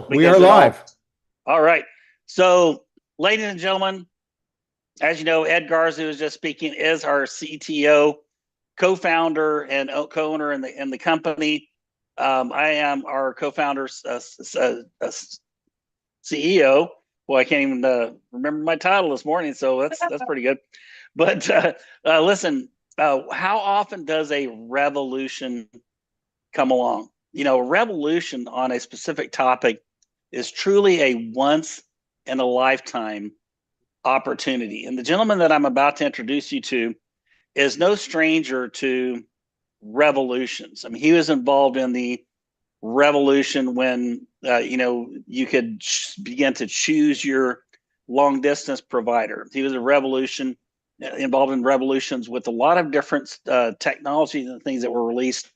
go. We are live. All right. So, ladies and gentlemen, as you know, Ed Garza, who was just speaking, is our CTO, co-founder, and co-owner in the company. I am our co-founder, CEO. Well, I can't even remember my title this morning, so that's pretty good. But listen, how often does a revolution come along? You know, a revolution on a specific topic is truly a once in a lifetime opportunity. And the gentleman that I'm about to introduce you to is no stranger to revolutions. I mean, he was involved in the revolution when, you could begin to choose your long distance provider. He was a revolution involved in revolutions with a lot of different technologies and things that were released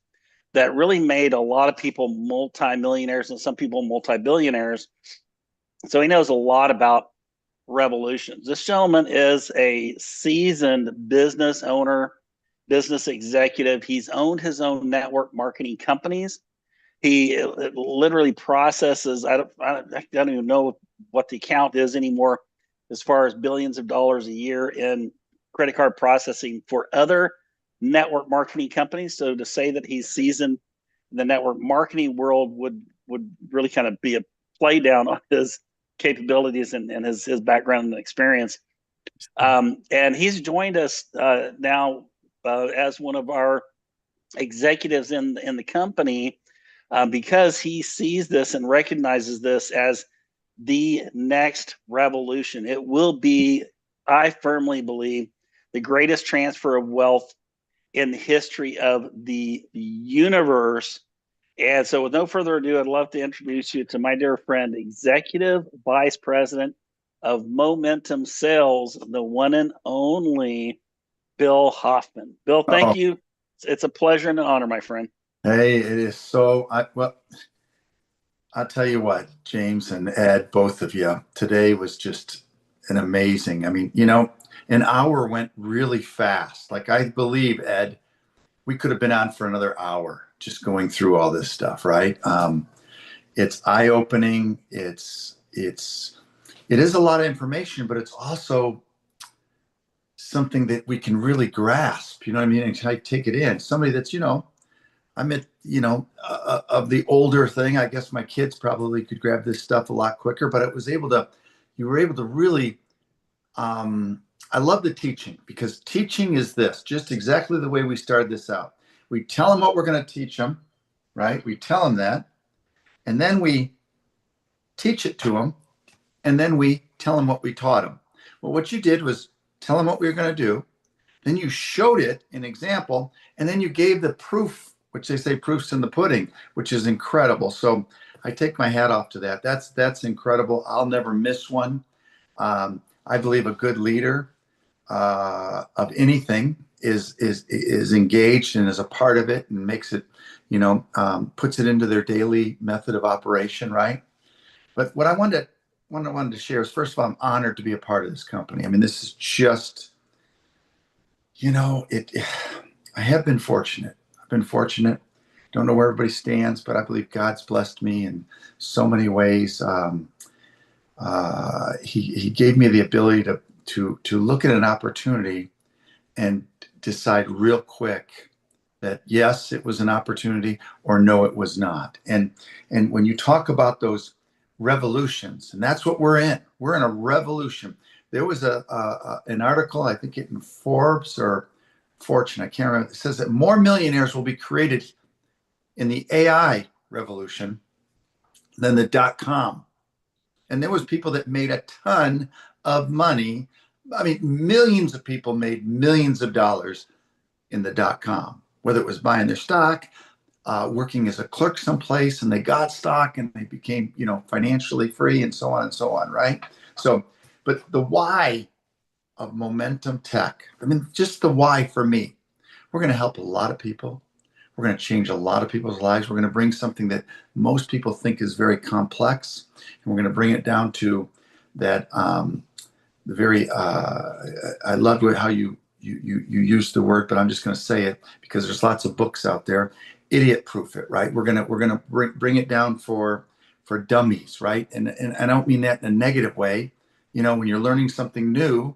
that really made a lot of people multimillionaires and some people multi-billionaires. So he knows a lot about revolutions. This gentleman is a seasoned business owner, business executive. He's owned his own network marketing companies. He literally processes, I don't even know what the count is anymore as far as billions of dollars a year in credit card processing for other network marketing companies. So to say that he's seasoned in the network marketing world would really kind of be a play down on his capabilities and his background and experience. And he's joined us now as one of our executives in the company because he sees this and recognizes this as the next revolution. It will be, I firmly believe, the greatest transfer of wealth in the history of the universe. And so with no further ado, I'd love to introduce you to my dear friend, Executive Vice President of Momentum Sales, the one and only Bill Hoffman. Bill, thank you. It's a pleasure and an honor, my friend. Hey, it is so, well, I'll tell you what, James and Ed, both of you, today was just an amazing, I mean, an hour went really fast. Like I believe, Ed, we could have been on for another hour just going through all this stuff, right? It's eye-opening. It is a lot of information, but it's also something that we can really grasp, you know what I mean? And take it in. Somebody that's, I'm at, of the older thing, I guess my kids probably could grab this stuff a lot quicker, but you were able to really, I love the teaching because teaching is this, just exactly the way we started this out. We tell them what we're going to teach them, right? We tell them that, and then we teach it to them, and then we tell them what we taught them. Well, what you did was tell them what we were going to do, then you showed it in example, and then you gave the proof, which they say proof's in the pudding, which is incredible. So I take my hat off to that. That's incredible. I'll never miss one. I believe a good leader of anything is engaged and is a part of it and makes it, puts it into their daily method of operation, right? But what I wanted to share is, first of all, I'm honored to be a part of this company. I mean, this is just, I have been fortunate. I've been fortunate. Don't know where everybody stands, but I believe God's blessed me in so many ways. He gave me the ability to look at an opportunity and decide real quick that yes, it was an opportunity, or no, it was not. And when you talk about those revolutions, and that's what we're in. We're in a revolution. There was an article, I think in Forbes or Fortune, I can't remember. It says that more millionaires will be created in the AI revolution than the .com. And there was people that made a ton of money. I mean, millions of people made millions of dollars in the .com, whether it was buying their stock, working as a clerk someplace, and they got stock and they became, financially free, and so on, right? So, but the why of MomentumTech, I mean, just the why for me, we're going to help a lot of people. We're going to change a lot of people's lives. We're going to bring something that most people think is very complex, and we're going to bring it down to that the very. I loved how you used the word, but I'm just going to say it because there's lots of books out there. Idiot proof it, right? We're gonna bring it down for for dummies, right? And I don't mean that in a negative way. You know, when you're learning something new,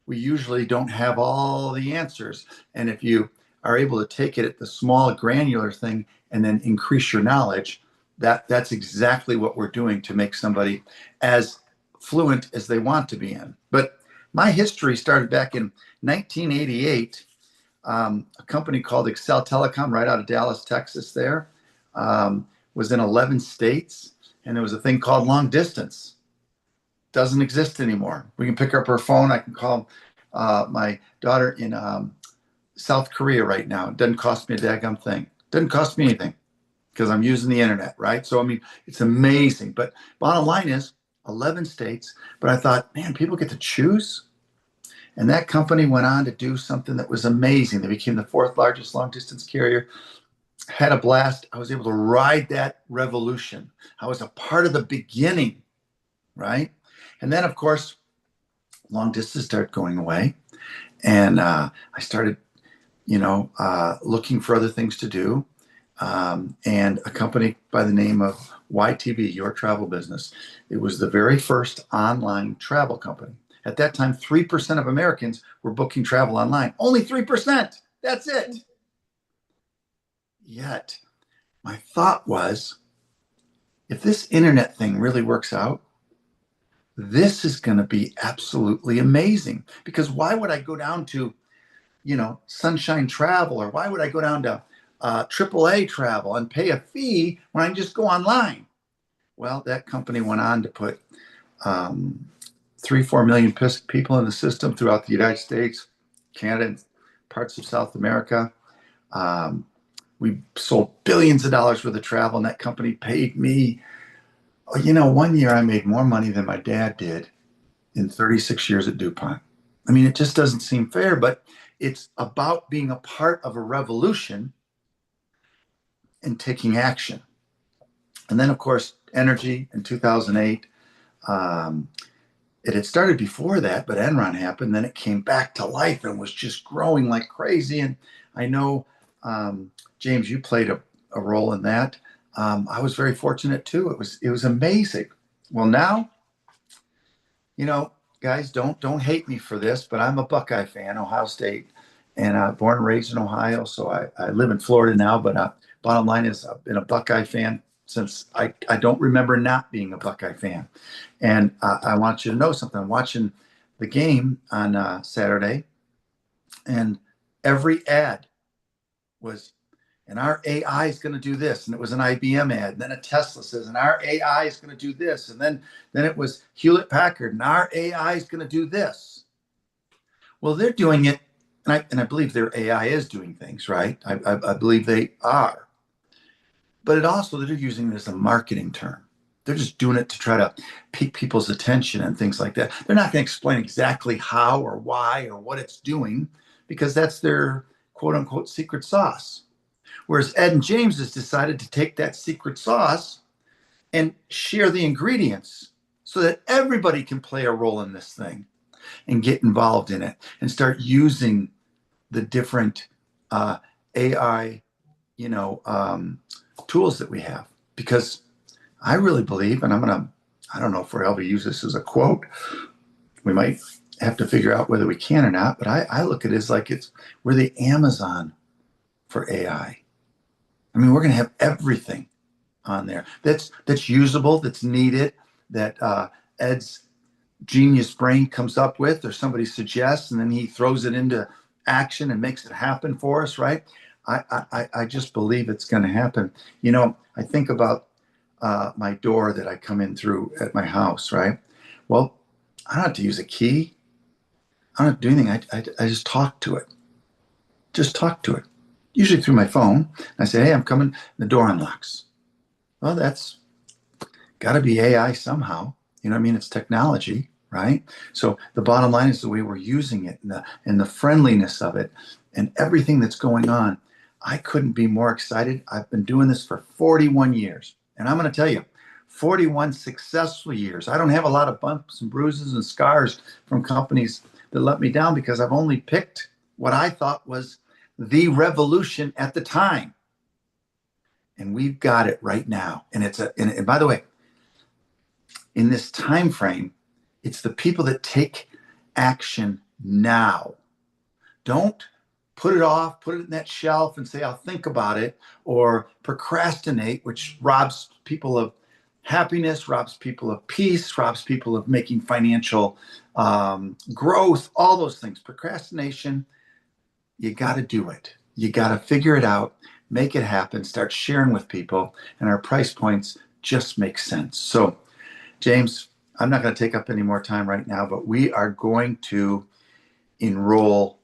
we usually don't have all the answers. And if you are able to take it at the small granular thing and then increase your knowledge, that's exactly what we're doing to make somebody as fluent as they want to be in. But my history started back in 1988. A company called Excel Telecom, right out of Dallas, Texas, there was in 11 states, and there was a thing called long distance. Doesn't exist anymore. We can pick up our phone. I can call my daughter in South Korea right now. It doesn't cost me a daggum thing. Doesn't cost me anything because I'm using the internet, right? So, I mean, it's amazing. But bottom line is 11 states. But I thought, man, people get to choose. And that company went on to do something that was amazing. They became the fourth largest long distance carrier. Had a blast. I was able to ride that revolution. I was a part of the beginning, right? And then, of course, long distance started going away. And I started, looking for other things to do. And a company by the name of YTB, Your Travel Business. It was the very first online travel company. At that time, 3% of Americans were booking travel online. Only 3%. That's it. Yet, my thought was, if this internet thing really works out, this is going to be absolutely amazing. Because why would I go down to, Sunshine Travel, or why would I go down to AAA Travel and pay a fee when I can just go online? Well, that company went on to put 3-4 million people in the system throughout the United States, Canada, and parts of South America. We sold billions of dollars worth of travel, and that company paid me. One year I made more money than my dad did in 36 years at DuPont. I mean, it just doesn't seem fair, but it's about being a part of a revolution and taking action. And then, of course, energy in 2008. It had started before that, but Enron happened. Then it came back to life and was just growing like crazy. And I know, James, you played a role in that. I was very fortunate too. It was amazing. Well, now, guys, don't hate me for this, but I'm a Buckeye fan, Ohio State, and born and raised in Ohio. So I live in Florida now. But bottom line is, I've been a Buckeye fan since I don't remember not being a Buckeye fan. And I want you to know something. I'm watching the game on Saturday, and every ad was, and our AI is going to do this. And it was an IBM ad. And then a Tesla says, and our AI is going to do this. And then it was Hewlett Packard, and our AI is going to do this. Well, they're doing it. And I believe their AI is doing things, right? I believe they are. But they're using it as a marketing term. They're just doing it to try to pique people's attention and things like that. They're not going to explain exactly how or why or what it's doing, because that's their quote unquote secret sauce. Whereas Ed and James has decided to take that secret sauce and share the ingredients so that everybody can play a role in this thing and get involved in it and start using the different AI, tools that we have. Because I really believe, and I don't know if we're able to use this as a quote. We might have to figure out whether we can or not, but I look at it as like we're the Amazon for AI. I mean, we're going to have everything on there that's usable, that's needed, that Ed's genius brain comes up with, or somebody suggests, and then he throws it into action and makes it happen for us, right? I just believe it's going to happen. I think about my door that I come in through at my house, right? Well, I don't have to use a key. I don't have to do anything. I just talk to it. Just talk to it. Usually through my phone. I say, hey, I'm coming. The door unlocks. Well, that's got to be AI somehow. You know what I mean? It's technology, right? So the bottom line is the way we're using it, and the friendliness of it, and everything that's going on. I couldn't be more excited. I've been doing this for 41 years. And I'm going to tell you, 41 successful years. I don't have a lot of bumps and bruises and scars from companies that let me down, because I've only picked what I thought was the revolution at the time. And we've got it right now. And and by the way, in this time frame, it's the people that take action now. Don't put it off, put it in that shelf and say, I'll think about it, or procrastinate, which robs people of happiness, robs people of peace, robs people of making financial growth, all those things. Procrastination, you got to do it. You got to figure it out, make it happen, start sharing with people, and our price points just make sense. So, James, I'm not going to take up any more time right now, but we are going to enroll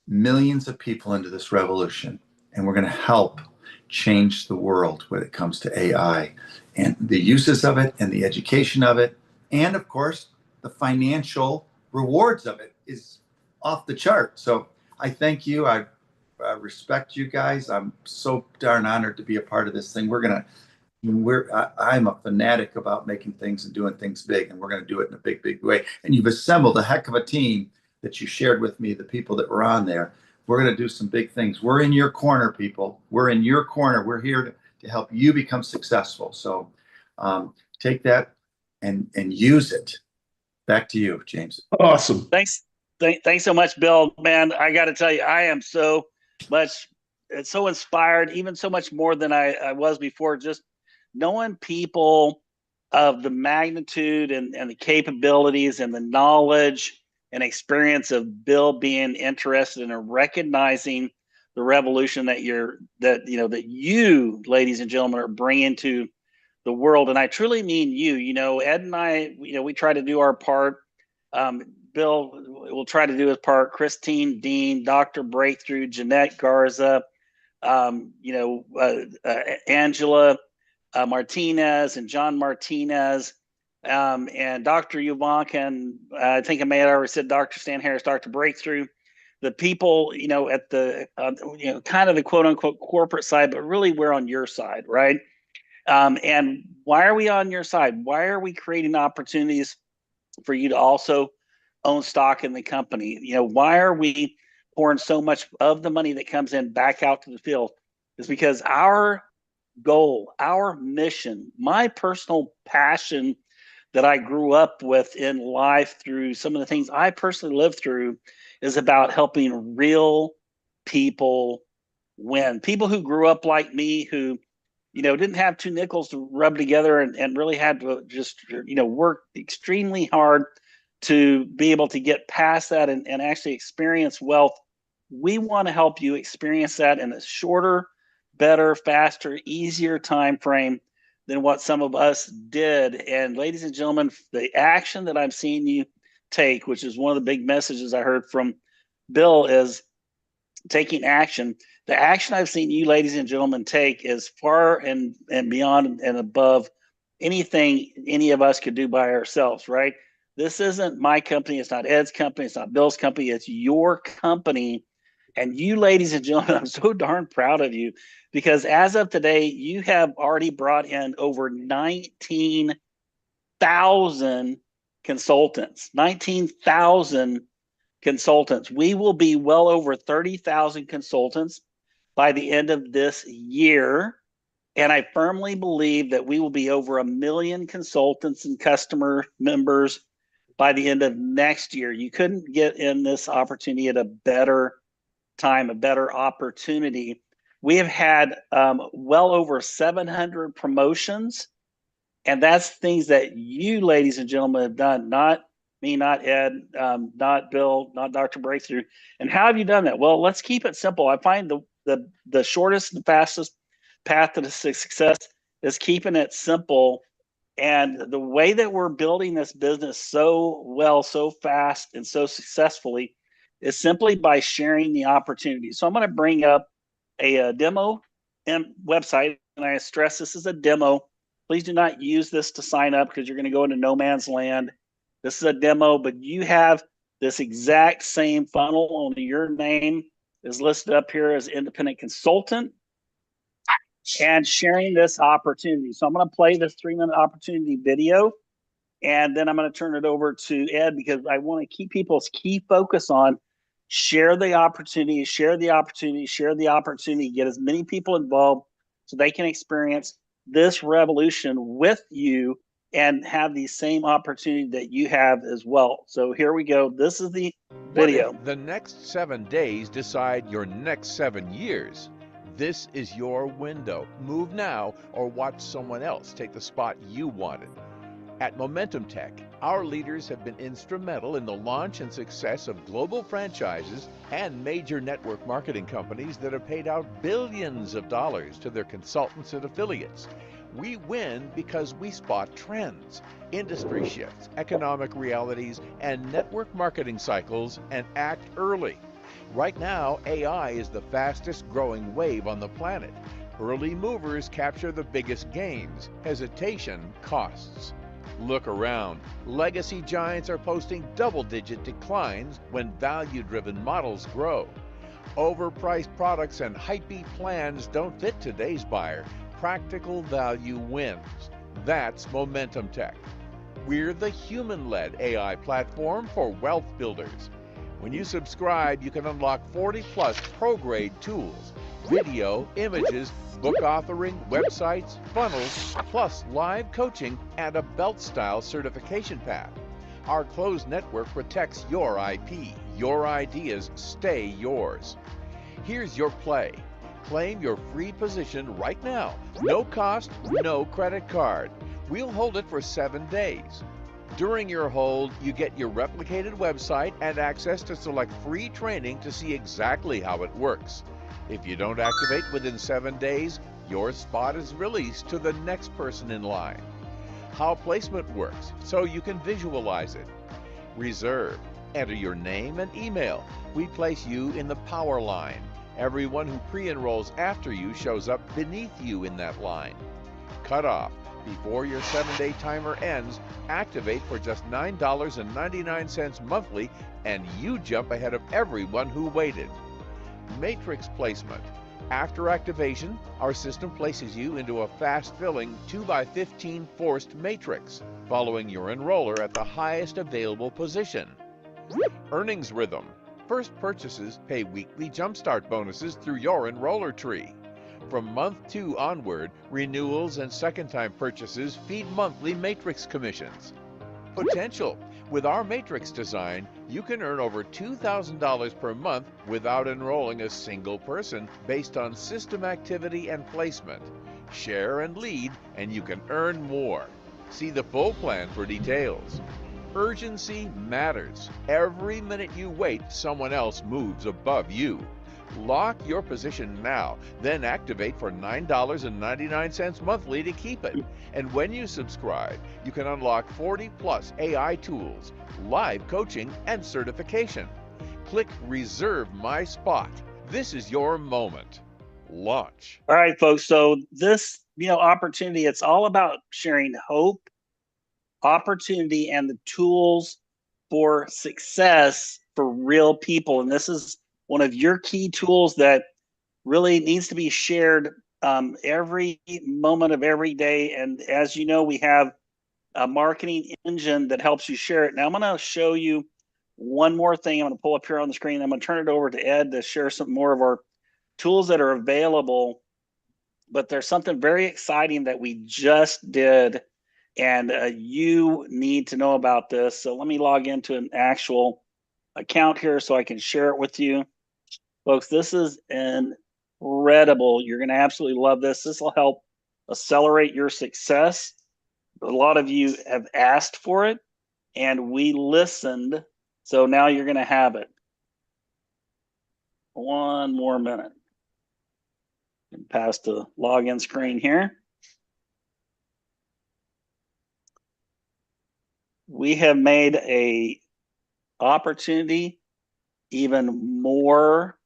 millions of people into this revolution, and we're going to help change the world when it comes to AI and the uses of it and the education of it. And of course, the financial rewards of it is off the chart. So I thank you. I respect you guys. I'm so darn honored to be a part of this thing. I'm a fanatic about making things and doing things big, and we're going to do it in a big, big way. And you've assembled a heck of a team that you shared with me, the people that were on there. We're going to do some big things. We're in your corner, people. We're in your corner. We're here to help you become successful. So take that and use it. Back to you, James. Awesome. Thanks so much, Bill. Man, I got to tell you, I am so inspired, even so much more than I was before. Just knowing people of the magnitude and the capabilities and the knowledge and experience of Bill being interested in recognizing the revolution that you, ladies and gentlemen, are bringing to the world. And I truly mean you. Ed and I, we try to do our part. Bill will try to do his part. Christine Dean, Dr. Breakthrough, Jeanette Garza, Angela Martinez and John Martinez, and Dr. Yuvanka, and I think I may have already said Dr. Stan Harris, Dr. Breakthrough. The people, at the, kind of the quote unquote corporate side, but really we're on your side, right? And why are we on your side? Why are we creating opportunities for you to also own stock in the company? Why are we pouring so much of the money that comes in back out to the field? Is because our goal, our mission, my personal passion that I grew up with in life through some of the things I personally lived through is about helping real people win. People who grew up like me, who didn't have two nickels to rub together and really had to just work extremely hard to be able to get past that and actually experience wealth. We want to help you experience that in a shorter, better, faster, easier time frame than what some of us did. And ladies and gentlemen, the action that I'm seeing you take, which is one of the big messages I heard from Bill, is taking action. The action I've seen you, ladies and gentlemen, take is far and beyond and above anything any of us could do by ourselves, right? This isn't my company. It's not Ed's company. It's not Bill's company. It's your company. And you, ladies and gentlemen, I'm so darn proud of you, because as of today, you have already brought in over 19,000 consultants. 19,000 consultants. We will be well over 30,000 consultants by the end of this year. And I firmly believe that we will be over 1 million consultants and customer members by the end of next year. You couldn't get in this opportunity at a better time, a better opportunity. We have had well over 700 promotions, and that's things that you, ladies and gentlemen, have done, not me, not Ed, not Bill, not Dr. Breakthrough. And how have you done that? Well, let's keep it simple. I find the shortest and fastest path to success is keeping it simple. And the way that we're building this business so well, so fast, and so successfully is simply by sharing the opportunity. So I'm going to bring up a demo website, and I stress this is a demo. Please do not use this to sign up, because you're going to go into no man's land. This is a demo, but you have this exact same funnel, only your name is listed up here as independent consultant and sharing this opportunity. So I'm going to play this 3-minute opportunity video, and then I'm going to turn it over to Ed, because I want to keep people's key focus on share the opportunity, share the opportunity, share the opportunity, get as many people involved so they can experience this revolution with you and have the same opportunity that you have as well. So here we go. This is the What video. if the next 7 days decide your next 7 years? This is your window. Move now or watch someone else take the spot you wanted. At MomentumTech, our leaders have been instrumental in the launch and success of global franchises and major network marketing companies that have paid out billions of dollars to their consultants and affiliates. We win because we spot trends, industry shifts, economic realities, and network marketing cycles and act early. Right now, AI is the fastest growing wave on the planet. Early movers capture the biggest gains. Hesitation costs. Look around. Legacy giants are posting double-digit declines when value-driven models grow. Overpriced products and hype-beat plans don't fit today's buyer. Practical value wins. That's MomentumTech. We're the human-led AI platform for wealth builders. When you subscribe, you can unlock 40-plus pro-grade tools, video, images, book authoring, websites, funnels, plus live coaching and a belt-style certification path. Our closed network protects your IP. Your ideas stay yours. Here's your play. Claim your free position right now. No cost, no credit card. We'll hold it for 7 days. During your hold, you get your replicated website and access to select free training to see exactly how it works. If you don't activate within 7 days, your spot is released to the next person in line. How placement works, so you can visualize it. Reserve. Enter your name and email. We place you in the power line. Everyone who pre-enrolls after you shows up beneath you in that line. Cut off. Before your 7-day timer ends, activate for just $9.99 monthly, and you jump ahead of everyone who waited. Matrix placement. After activation, our system places you into a fast-filling 2x15 forced matrix, following your enroller at the highest available position. Earnings rhythm. First purchases pay weekly jumpstart bonuses through your enroller tree. From month 2 onward, renewals and second-time purchases feed monthly matrix commissions. Potential. With our matrix design, you can earn over $2,000 per month without enrolling a single person based on system activity and placement. Share and lead, and you can earn more. See the full plan for details. Urgency matters. Every minute you wait, someone else moves above you. Lock your position now, then activate for $9.99 monthly to keep it. And when you subscribe, you can unlock 40-plus AI tools, live coaching, and certification. Click Reserve My Spot. This is your moment. Launch. All right, folks. So this, opportunity, it's all about sharing hope, opportunity, and the tools for success for real people. And this is one of your key tools that really needs to be shared every moment of every day. And as you know, we have a marketing engine that helps you share it. Now I'm going to show you one more thing. I'm going to pull up here on the screen. I'm going to turn it over to Ed to share some more of our tools that are available. But there's something very exciting that we just did, and you need to know about this. So let me log into an actual account here so I can share it with you. Folks, this is incredible. You're going to absolutely love this. This will help accelerate your success. A lot of you have asked for it, and we listened. So now you're going to have it. One more minute. Past the login screen here. We have made a opportunity even more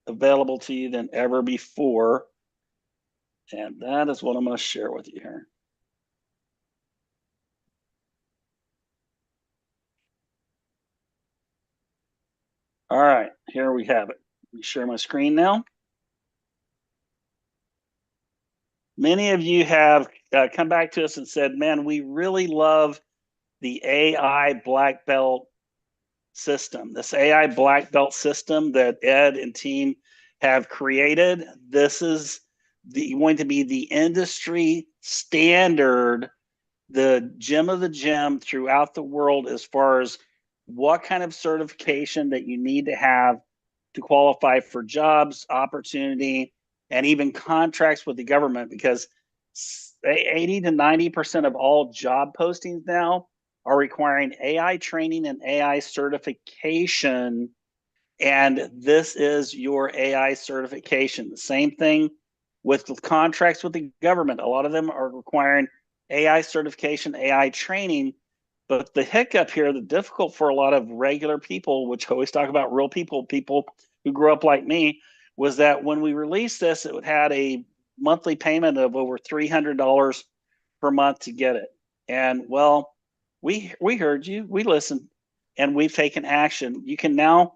available to you than ever before. And that is what I'm going to share with you here. All right, here we have it. Let me share my screen now. Many of you have come back to us and said, man, we really love the AI black belt system, this AI black belt system that Ed and team have created. This is going to be the industry standard the gem of the gem throughout the world as far as what kind of certification that you need to have to qualify for jobs, opportunity, and even contracts with the government, because 80 to 90% of all job postings now are requiring AI training and AI certification. And this is your AI certification. The same thing with the contracts with the government. A lot of them are requiring AI certification, AI training. But the hiccup here, the difficult for a lot of regular people, which I always talk about real people, people who grew up like me, was that when we released this, it had a monthly payment of over $300 per month to get it. And well, we heard you, we listened, and we've taken action. You can now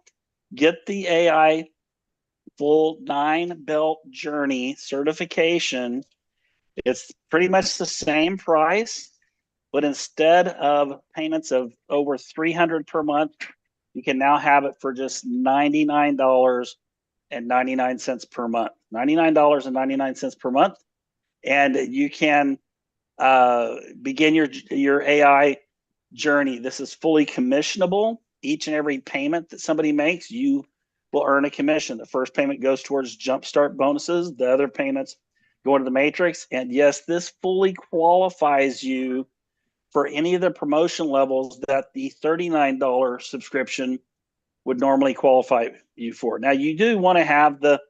get the AI full 9-belt journey certification. It's pretty much the same price, but instead of payments of over $300 per month, you can now have it for just $99.99 per month. $99.99 per month, and you can begin your AI journey. This is fully commissionable. Each and every payment that somebody makes, you will earn a commission. The first payment goes towards jumpstart bonuses. The other payments go into the matrix. And yes, this fully qualifies you for any of the promotion levels that the $39 subscription would normally qualify you for. Now, you do want to have the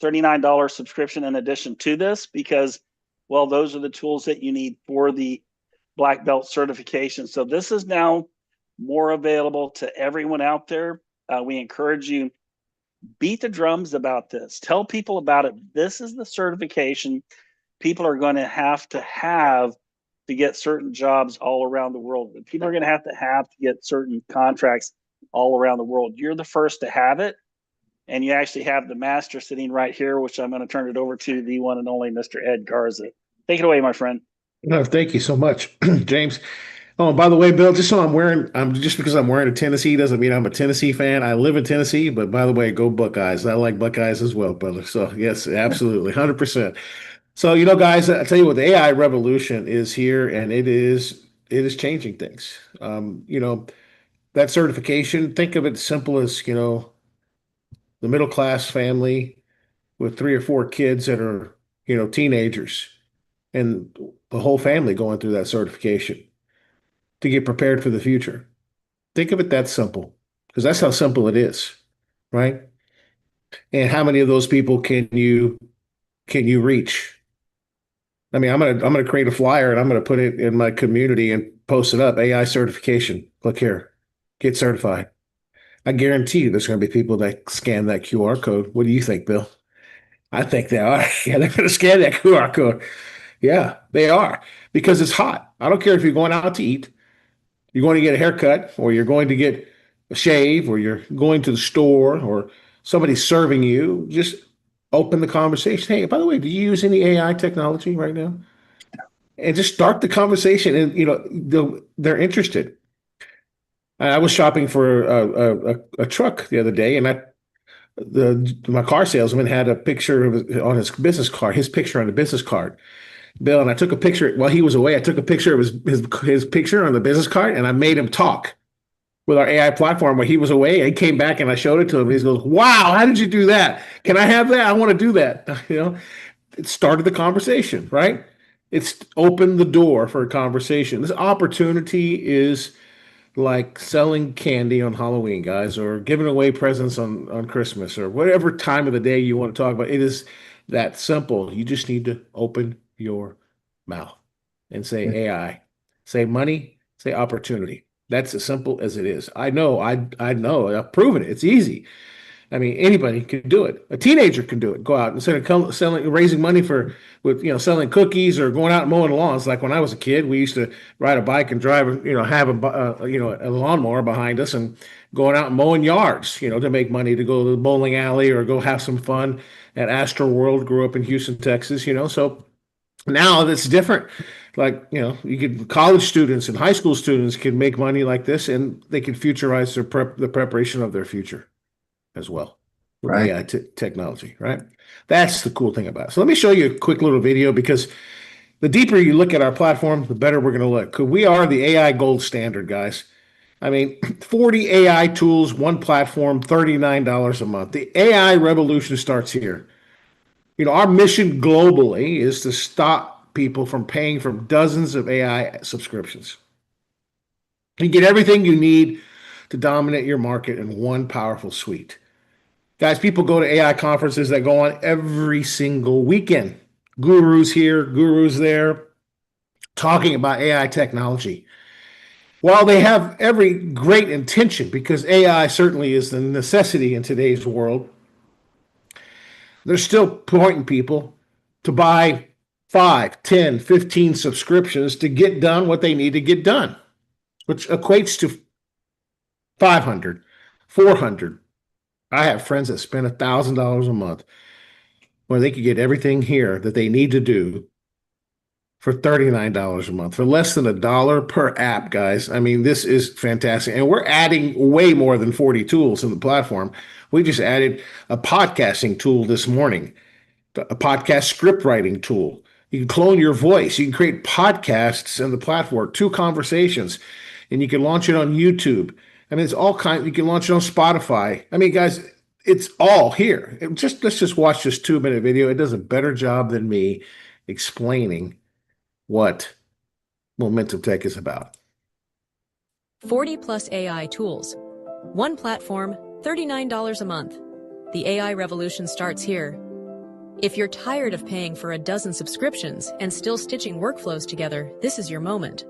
$39 subscription in addition to this, because, well, those are the tools that you need for the black belt certification. So this is now more available to everyone out there. We encourage you, beat the drums about this. Tell people about it. This is the certification people are going to have to get certain jobs all around the world. People are going to have to get certain contracts all around the world. You're the first to have it. And you actually have the master sitting right here, which I'm going to turn it over to the one and only Mr. Ed Garza. Take it away, my friend. No, thank you so much, James. Oh, and by the way, Bill, just because I'm wearing a Tennessee doesn't mean I'm a Tennessee fan. I live in Tennessee, but by the way, go Buckeyes. I like Buckeyes as well, brother. So yes, absolutely, 100%. So, guys, I tell you what, the AI revolution is here, and it is changing things. That certification, think of it simple as, the middle class family with 3 or 4 kids that are, teenagers, and the whole family going through that certification to get prepared for the future. Think of it that simple, because that's how simple it is, right? And how many of those people can you reach? I mean, I'm gonna create a flyer and I'm gonna put it in my community and post it up. AI certification. Click here, get certified. I guarantee you, there's gonna be people that scan that QR code. What do you think, Bill? I think they are. Yeah, they're gonna scan that QR code. Yeah, they are, because it's hot. I don't care if you're going out to eat, you're going to get a haircut, or you're going to get a shave, or you're going to the store, or somebody's serving you. Just open the conversation. Hey, by the way, do you use any AI technology right now? And just start the conversation, and they're interested. I was shopping for a truck the other day, and my car salesman had a picture on his business card, his picture on the business card, Bill, and I took a picture while he was away. I took a picture of his picture on the business card, and I made him talk with our AI platform while he was away. He came back, and I showed it to him. And he goes, "Wow, how did you do that? Can I have that? I want to do that." It started the conversation, right? It's opened the door for a conversation. This opportunity is like selling candy on Halloween, guys, or giving away presents on Christmas, or whatever time of the day you want to talk about. It is that simple. You just need to open your mouth and say AI, say money, say opportunity. That's as simple as it is. I know, I know, I've proven it. It's easy. I mean, anybody can do it. A teenager can do it. Go out instead of raising money selling cookies or going out and mowing lawns. Like when I was a kid, we used to ride a bike and drive, have a lawnmower behind us and going out and mowing yards, to make money to go to the bowling alley or go have some fun at Astro World. Grew up in Houston, Texas, so now that's different. Like, college students and high school students can make money like this, and they can futurize the preparation of their future as well with Right. AI technology, right? That's the cool thing about it. So let me show you a quick little video, because The deeper you look at our platform, the better we're going to look. 'Cause we are the AI gold standard, guys. I mean, 40 AI tools, one platform, $39 a month. The AI revolution starts here. Our mission globally is to stop people from paying for dozens of AI subscriptions. You get everything you need to dominate your market in one powerful suite. Guys, people go to AI conferences that go on every single weekend. Gurus here, gurus there, talking about AI technology. While they have every great intention, because AI certainly is the necessity in today's world, they're still pointing people to buy 5, 10, 15 subscriptions to get done what they need to get done, which equates to 500, 400. I have friends that spend $1,000 a month where they could get everything here that they need to do for $39 a month, for less than $1 per app, guys. I mean, this is fantastic. And we're adding way more than 40 tools in the platform. We just added a podcasting tool this morning, a podcast script writing tool. You can clone your voice. You can create podcasts in the platform, 2 conversations, and you can launch it on YouTube. I mean, it's all kinds. You can launch it on Spotify. I mean, guys, it's all here. Let's just watch this 2-minute video. It does a better job than me explaining what Momentum Tech is about. 40 plus AI tools. One platform, $39 a month. The AI revolution starts here. If you're tired of paying for a dozen subscriptions and still stitching workflows together, this is your moment.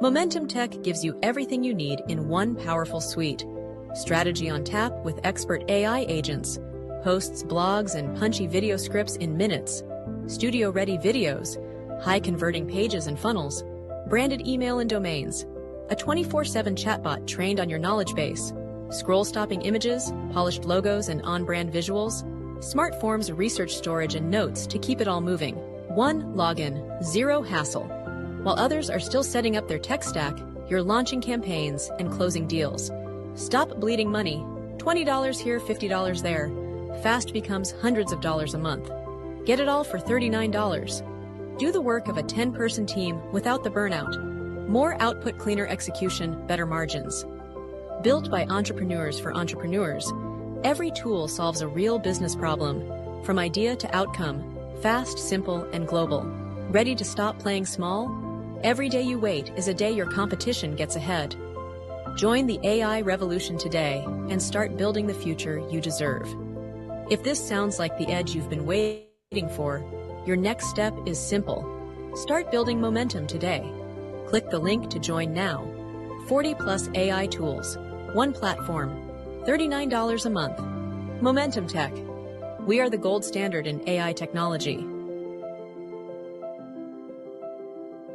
Momentum Tech gives you everything you need in one powerful suite. Strategy on tap with expert AI agents, hosts blogs and punchy video scripts in minutes, studio-ready videos, high-converting pages and funnels, branded email and domains, a 24/7 chatbot trained on your knowledge base, scroll-stopping images, polished logos and on-brand visuals, smart forms, research storage, and notes to keep it all moving. One login, 0 hassle. While others are still setting up their tech stack, you're launching campaigns and closing deals. Stop bleeding money. $20 here, $50 there. Fast becomes hundreds of dollars a month. Get it all for $39. Do the work of a 10-person team without the burnout. More output, cleaner execution, better margins. Built by entrepreneurs for entrepreneurs, every tool solves a real business problem, from idea to outcome, fast, simple, and global. Ready to stop playing small? Every day you wait is a day your competition gets ahead. Join the AI revolution today and start building the future you deserve. If this sounds like the edge you've been waiting for, your next step is simple. Start building momentum today. Click the link to join now. 40 plus AI tools, one platform, $39 a month. Momentum Tech. We are the gold standard in AI technology.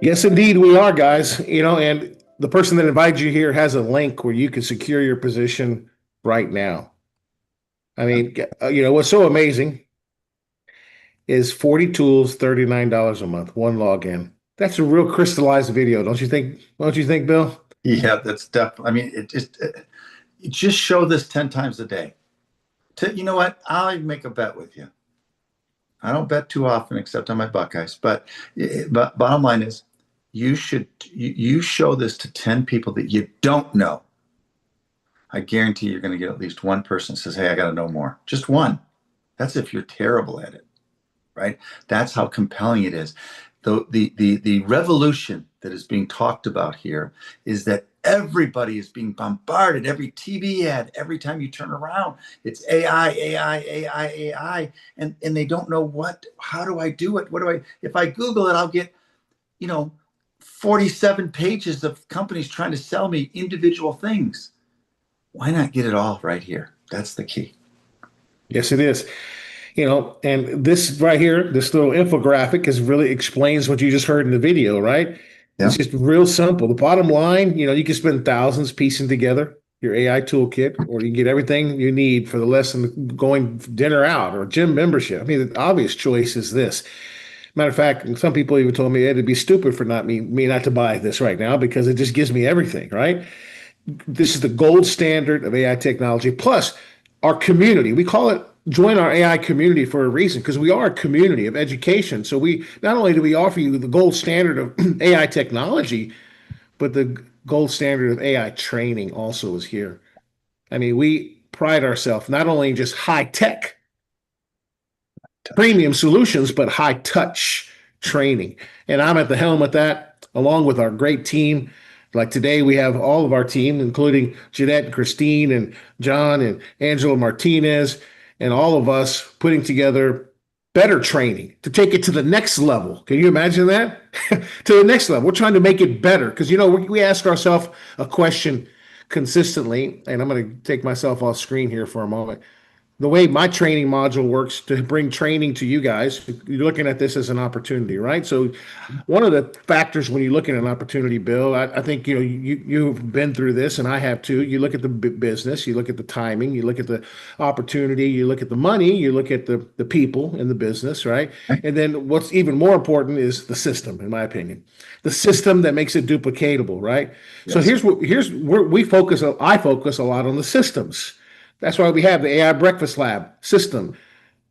Yes, indeed, we are, guys. And the person that invited you here has a link where you can secure your position right now. I mean, what's so amazing is 40 tools, $39 a month, one login. That's a real crystallized video, don't you think? Don't you think, Bill? Yeah, that's definitely. I mean, it just show this 10 times a day. You know what? I'll make a bet with you. I don't bet too often, except on my Buckeyes. But bottom line is, you show this to 10 people that you don't know. I guarantee you're going to get at least one person that says, "Hey, I got to know more." Just one. That's if you're terrible at it, right? That's how compelling it is. The revolution that is being talked about here is that everybody is being bombarded. Every TV ad, every time you turn around, it's AI, AI, AI, AI, and they don't know how do I do it? If I Google it, I'll get, 47 pages of companies trying to sell me individual things. Why not get it all right here? That's the key. Yes, it is. And this right here, this little infographic really explains what you just heard in the video, right? Yeah. It's just real simple. The bottom line, you can spend thousands piecing together your AI toolkit, or you can get everything you need for the lesson going dinner out or gym membership. I mean, the obvious choice is this. Matter of fact, some people even told me it'd be stupid for me not to buy this right now because it just gives me everything, right? This is the gold standard of AI technology. Plus, our community, we call it join our AI community for a reason, because we are a community of education. So we not only do we offer you the gold standard of AI technology, but the gold standard of AI training also is here. I mean, we pride ourselves not only in just high tech premium solutions, but high touch training. And I'm at the helm with that, along with our great team. Like today, we have all of our team, including Jeanette, and Christine, and John, and Angela Martinez, and all of us putting together better training to take it to the next level. Can you imagine that? To the next level. We're trying to make it better because, you know, we ask ourselves a question consistently, and I'm going to take myself off screen here for a moment. The way my training module works to bring training to you guys, you're looking at this as an opportunity, right? So one of the factors when you look at an opportunity, Bill, I think, you know, you've been through this and I have too. You look at the business, you look at the timing, you look at the opportunity, you look at the money, you look at the people in the business, right? And then what's even more important is the system, in my opinion, the system that makes it duplicatable, right? Yes. So here's where I focus a lot on the systems. That's why we have the AI Breakfast Lab system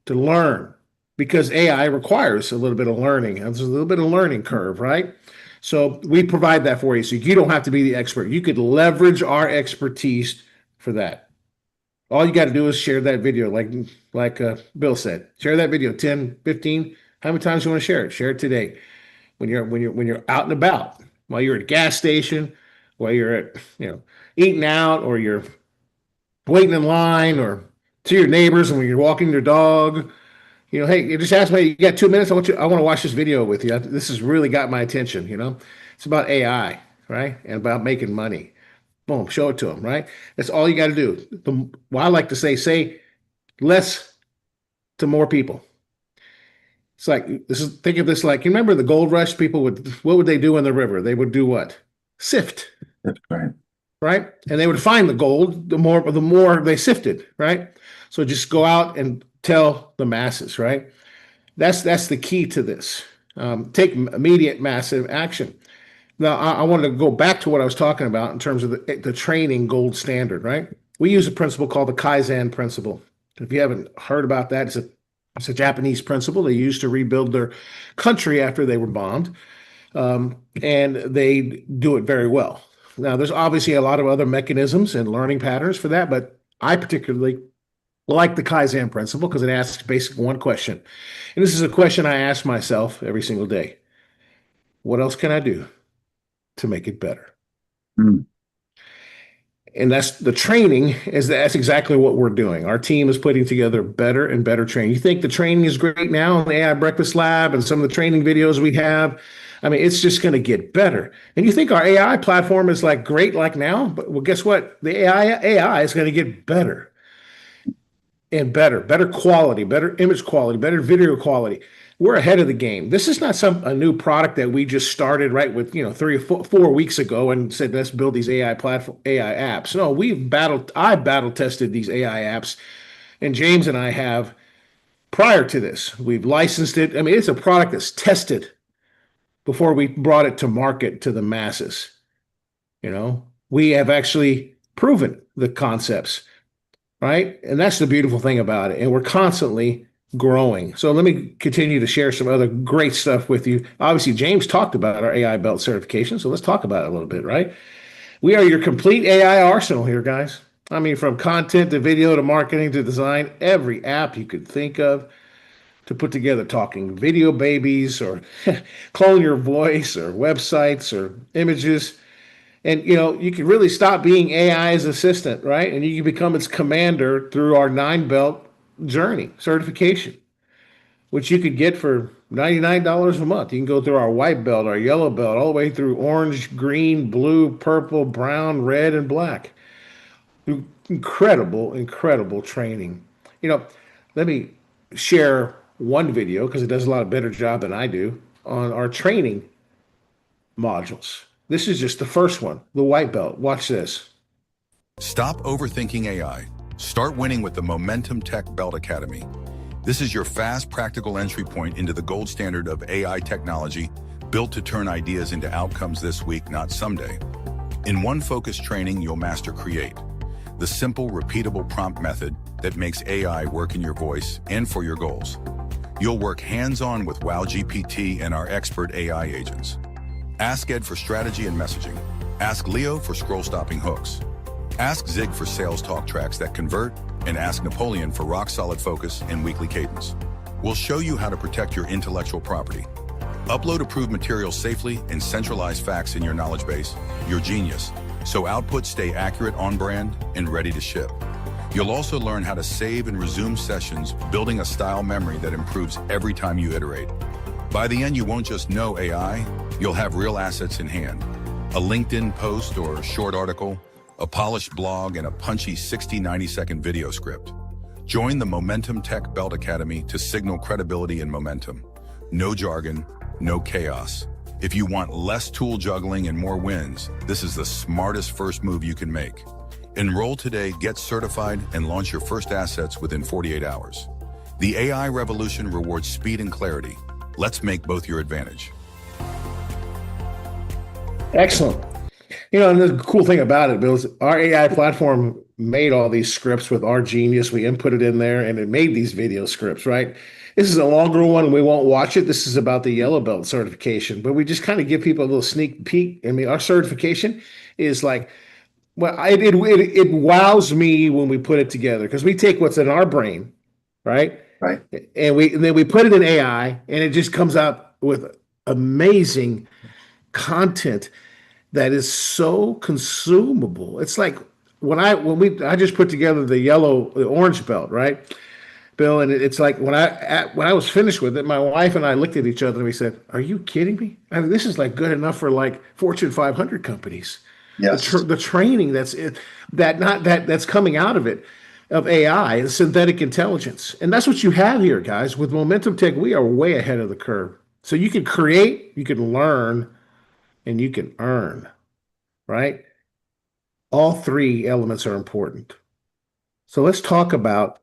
to learn, because AI requires a little bit of learning. There's a little bit of learning curve, right? So we provide that for you. So you don't have to be the expert. You could leverage our expertise for that. All you got to do is share that video, like Bill said. Share that video 10, 15. How many times you want to share it? Share it today. When you're out and about, while you're at a gas station, while you're at, you know, eating out, or you're waiting in line, or to your neighbors, and when you're walking your dog, you know, hey, you just ask me, you got 2 minutes? I want to watch this video with you. This has really got my attention. You know, it's about AI, right? And about making money. Boom, show it to them, right? That's all you got to do. Well, I like to say less to more people. It's like, think of this like, you remember the gold rush? People what would they do in the river? They would do what? Sift. That's right. Right? And they would find the gold the more they sifted, right? So just go out and tell the masses, right? That's the key to this. Take immediate massive action. Now, I wanted to go back to what I was talking about in terms of the training gold standard, right? We use a principle called the Kaizen principle. If you haven't heard about that, it's a Japanese principle they used to rebuild their country after they were bombed, and they do it very well. Now, there's obviously a lot of other mechanisms and learning patterns for that, but I particularly like the Kaizen principle because it asks basically one question. And this is a question I ask myself every single day. What else can I do to make it better? Mm. And that's the training. That's exactly what we're doing. Our team is putting together better and better training. You think the training is great now in the AI Breakfast Lab and some of the training videos we have? I mean, it's just going to get better. And you think our AI platform is like great like now? But well, guess what? The AI is going to get better and better quality, better image quality, better video quality. We're ahead of the game. This is not a new product that we just started right with, 3 or 4 weeks ago and said, let's build these AI apps. No, I battle tested these AI apps, and James and I have prior to this. We've licensed it. I mean, it's a product that's tested before we brought it to market to the masses. We have actually proven the concepts, right? And that's the beautiful thing about it. And we're constantly growing. So let me continue to share some other great stuff with you. Obviously, James talked about our AI belt certification. So let's talk about it a little bit, right? We are your complete AI arsenal here, guys. I mean, from content to video to marketing to design, every app you could think of to put together talking video babies or clone your voice or websites or images. And, you can really stop being AI's assistant, right? And you can become its commander through our 9-belt journey certification, which you could get for $99 a month. You can go through our white belt, our yellow belt, all the way through orange, green, blue, purple, brown, red, and black. Incredible training. Let me share one video because it does a lot better job than I do on our training modules. This is just the first one, the white belt. Watch this. Stop overthinking AI. Start winning with the MomentumTech Belt Academy. This is your fast, practical entry point into the gold standard of AI technology, built to turn ideas into outcomes this week, not someday. In one focused training, you'll master Create, the simple, repeatable prompt method that makes AI work in your voice and for your goals. You'll work hands-on with Wow GPT and our expert AI agents. Ask Ed for strategy and messaging. Ask Leo for scroll-stopping hooks. Ask Zig for sales talk tracks that convert, and ask Napoleon for rock-solid focus and weekly cadence. We'll show you how to protect your intellectual property. Upload approved materials safely and centralize facts in your knowledge base, your genius, so outputs stay accurate, on brand, and ready to ship. You'll also learn how to save and resume sessions, building a style memory that improves every time you iterate. By the end, you won't just know AI, you'll have real assets in hand. A LinkedIn post or short article, a polished blog, and a punchy 60-90-second video script. Join the MomentumTech Belt Academy to signal credibility and momentum. No jargon, no chaos. If you want less tool juggling and more wins, this is the smartest first move you can make. Enroll today, get certified, and launch your first assets within 48 hours. The AI revolution rewards speed and clarity. Let's make both your advantage. Excellent. And the cool thing about it, Bill, is our AI platform made all these scripts with our genius. We input it in there and it made these video scripts, right? This is a longer one. We won't watch it. This is about the yellow belt certification, but we just kind of give people a little sneak peek. I mean, our certification is like, well, it wows me when we put it together, because we take what's in our brain, right? Right. And then we put it in AI, and it just comes out with amazing content that is so consumable. It's like I just put together the orange belt, right, Bill? And it's like when I was finished with it, my wife and I looked at each other and we said, "Are you kidding me? I mean, this is like good enough for like Fortune 500 companies." Yes. The training that's coming out of it, of AI and synthetic intelligence, and that's what you have here, guys. With MomentumTech, we are way ahead of the curve. So you can create, you can learn, and you can earn, right? All three elements are important. So let's talk about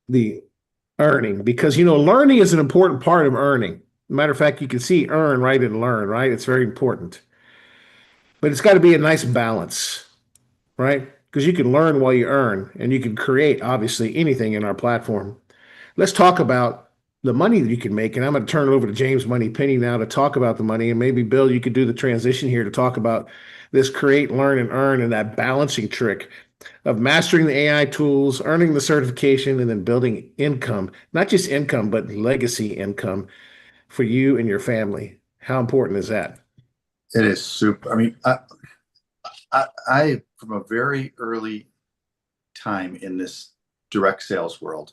the earning, because learning is an important part of earning. Matter of fact, you can see earn right and learn, right? It's very important. But it's got to be a nice balance, right? Because you can learn while you earn, and you can create, obviously, anything in our platform. Let's talk about the money that you can make. And I'm going to turn it over to James Money Penny now to talk about the money. And maybe, Bill, you could do the transition here to talk about this create, learn, and earn, and that balancing trick of mastering the AI tools, earning the certification, and then building income, not just income, but legacy income for you and your family. How important is that? It is super. I mean, I from a very early time in this direct sales world,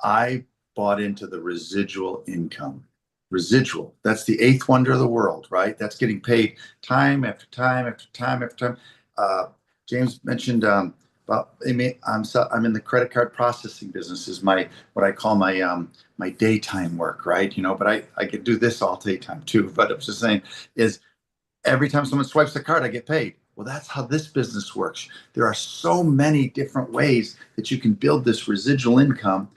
I bought into the residual income. Residual, that's the eighth wonder of the world, right? That's getting paid time after time after time after time. James mentioned about, I'm in the credit card processing business, is what I call my daytime work, right? But I could do this all daytime too. But I'm just saying is, every time someone swipes the card, I get paid. Well, that's how this business works. There are so many different ways that you can build this residual income,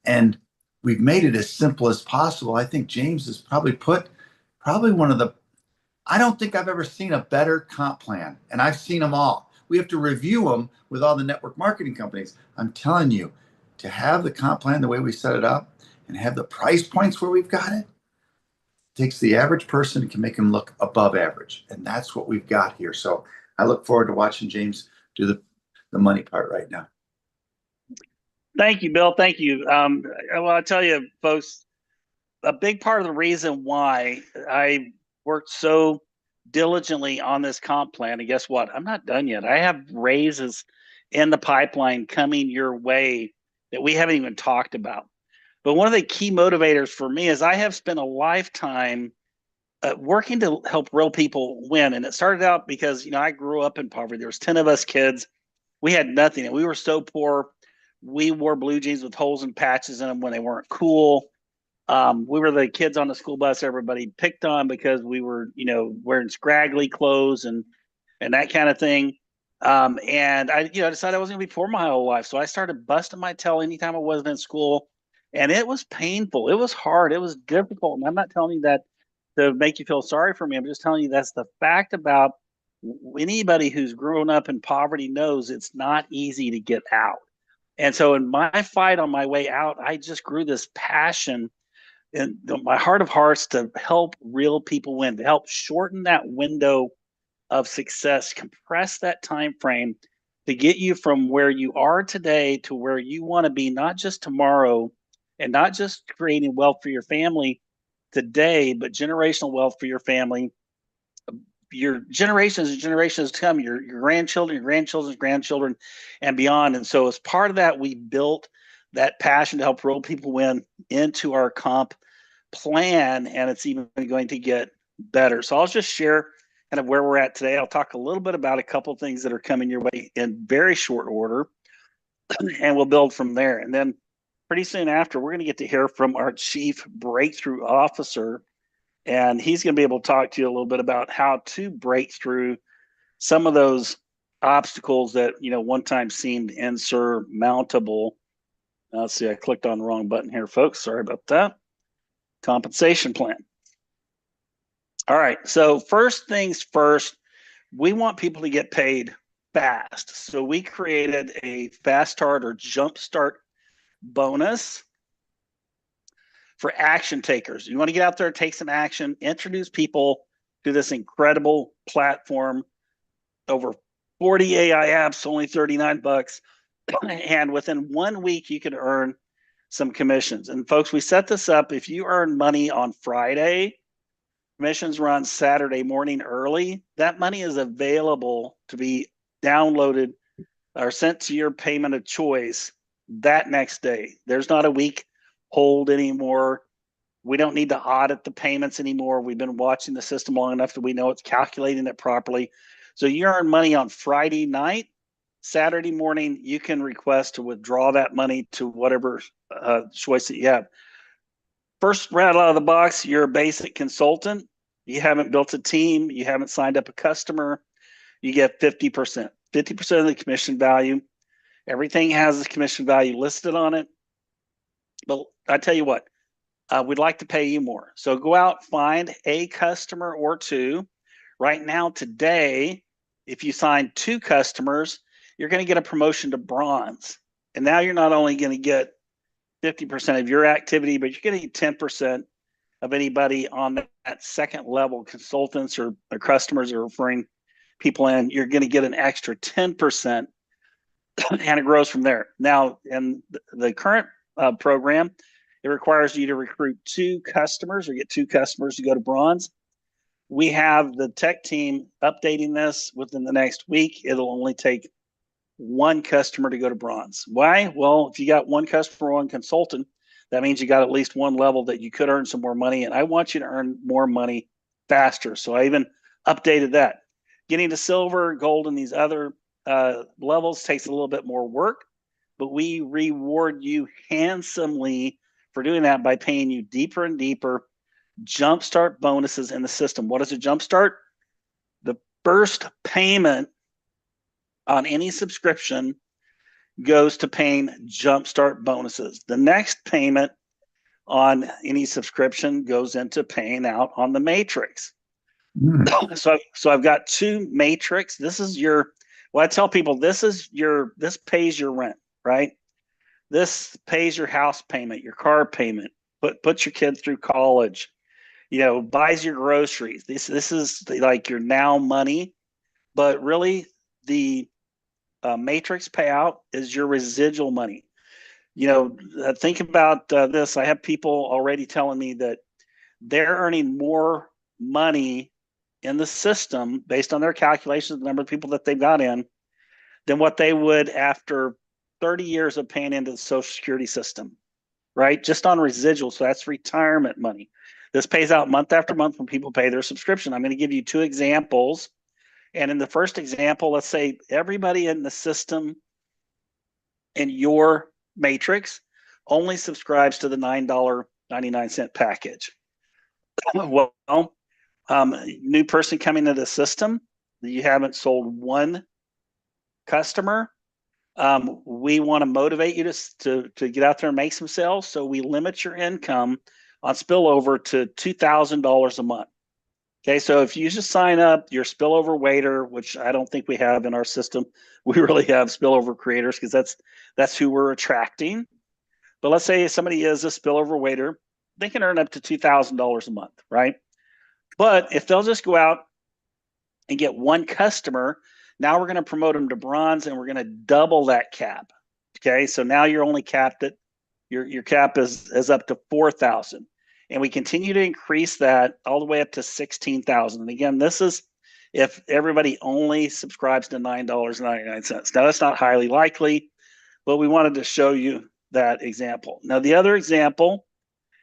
and we've made it as simple as possible. I think James has probably one of the, I don't think I've ever seen a better comp plan, and I've seen them all. We have to review them with all the network marketing companies. I'm telling you, to have the comp plan the way we set it up and have the price points where we've got it, takes the average person and can make them look above average. And that's what we've got here. So I look forward to watching James do the money part right now. Thank you, Bill. Thank you. Well, I tell you, folks, a big part of the reason why I worked so diligently on this comp plan, and guess what? I'm not done yet. I have raises in the pipeline coming your way that we haven't even talked about. But one of the key motivators for me is I have spent a lifetime working to help real people win. And it started out because, I grew up in poverty. There was 10 of us kids. We had nothing, and we were so poor. We wore blue jeans with holes and patches in them when they weren't cool. We were the kids on the school bus everybody picked on because we were, wearing scraggly clothes and that kind of thing. And I, decided I wasn't going to be poor my whole life. So I started busting my tail anytime I wasn't in school. And it was painful. It was hard. It was difficult. And I'm not telling you that to make you feel sorry for me. I'm just telling you that's the fact about anybody who's grown up in poverty knows it's not easy to get out. And so in my fight on my way out, I just grew this passion in my heart of hearts to help real people win, to help shorten that window of success, compress that time frame to get you from where you are today to where you want to be, not just tomorrow, and not just creating wealth for your family today, but generational wealth for your family, your generations and generations to come, your grandchildren, your grandchildren's grandchildren, and beyond. And so as part of that, we built that passion to help real people win into our comp plan, and it's even going to get better. So I'll just share kind of where we're at today. I'll talk a little bit about a couple of things that are coming your way in very short order, and we'll build from there. And then pretty soon after, we're going to get to hear from our chief breakthrough officer, and he's going to be able to talk to you a little bit about how to break through some of those obstacles that, you know, one time seemed insurmountable. Let's see, I clicked on the wrong button here, folks. Sorry about that. Compensation plan. All right, so first things first, we want people to get paid fast. So we created a fast start or jump start bonus for action takers. You want to get out there, take some action, introduce people to this incredible platform. Over 40 AI apps, only 39 bucks. And within 1 week, you can earn some commissions. And folks, we set this up. If you earn money on Friday, commissions run Saturday morning early. That money is available to be downloaded or sent to your payment of choice that next day. There's not a week hold anymore. We don't need to audit the payments anymore. We've been watching the system long enough that we know it's calculating it properly. So you earn money on Friday night. Saturday morning, you can request to withdraw that money to whatever choice that you have. First rattle out of the box, you're a basic consultant. You haven't built a team. You haven't signed up a customer. You get 50%. 50% of the commission value. Everything has a commission value listed on it. But I tell you what, we'd like to pay you more. So go out, find a customer or two. Right now, today, if you sign 2 customers, you're going to get a promotion to bronze. And now you're not only going to get 50% of your activity, but you're going to get 10% of anybody on that second level, consultants or customers are referring people in. You're going to get an extra 10%, and it grows from there. Now, in the current program, it requires you to recruit 2 customers or get 2 customers to go to bronze. We have the tech team updating this within the next week. It'll only take 1 customer to go to bronze. Why? Well, if you got 1 customer, 1 consultant, that means you got at least 1 level that you could earn some more money. And I want you to earn more money faster. So I even updated that. Getting to silver, gold, and these other levels takes a little bit more work, but we reward you handsomely for doing that by paying you deeper and deeper jumpstart bonuses in the system. What is a jumpstart? The first payment on any subscription goes to paying jumpstart bonuses. The next payment on any subscription goes into paying out on the matrix. So I've got 2 matrix. This is your, well, I tell people this pays your rent, right? This pays your house payment, your car payment, puts your kid through college, you know, buys your groceries. This is like your now money, but really the matrix payout is your residual money. You know, think about this. I have people already telling me that they're earning more money in the system based on their calculations, the number of people that they've got in, than what they would after 30 years of paying into the Social Security system, right? Just on residual. So that's retirement money. This pays out month after month when people pay their subscription. I'm going to give you 2 examples. And in the first example, let's say everybody in the system in your matrix only subscribes to the $9.99 package. Well, new person coming into the system, you haven't sold 1 customer. We want to motivate you to get out there and make some sales. So we limit your income on spillover to $2,000 a month. Okay, so if you just sign up your spillover waiter, which I don't think we have in our system, we really have spillover creators because that's who we're attracting. But let's say somebody is a spillover waiter, they can earn up to $2,000 a month, right? But if they'll just go out and get one customer, now we're going to promote them to bronze and we're going to double that cap. Okay, so now you're only capped at your cap is up to 4,000. And we continue to increase that all the way up to 16,000. And again, this is if everybody only subscribes to $9.99. Now that's not highly likely, but we wanted to show you that example. Now the other example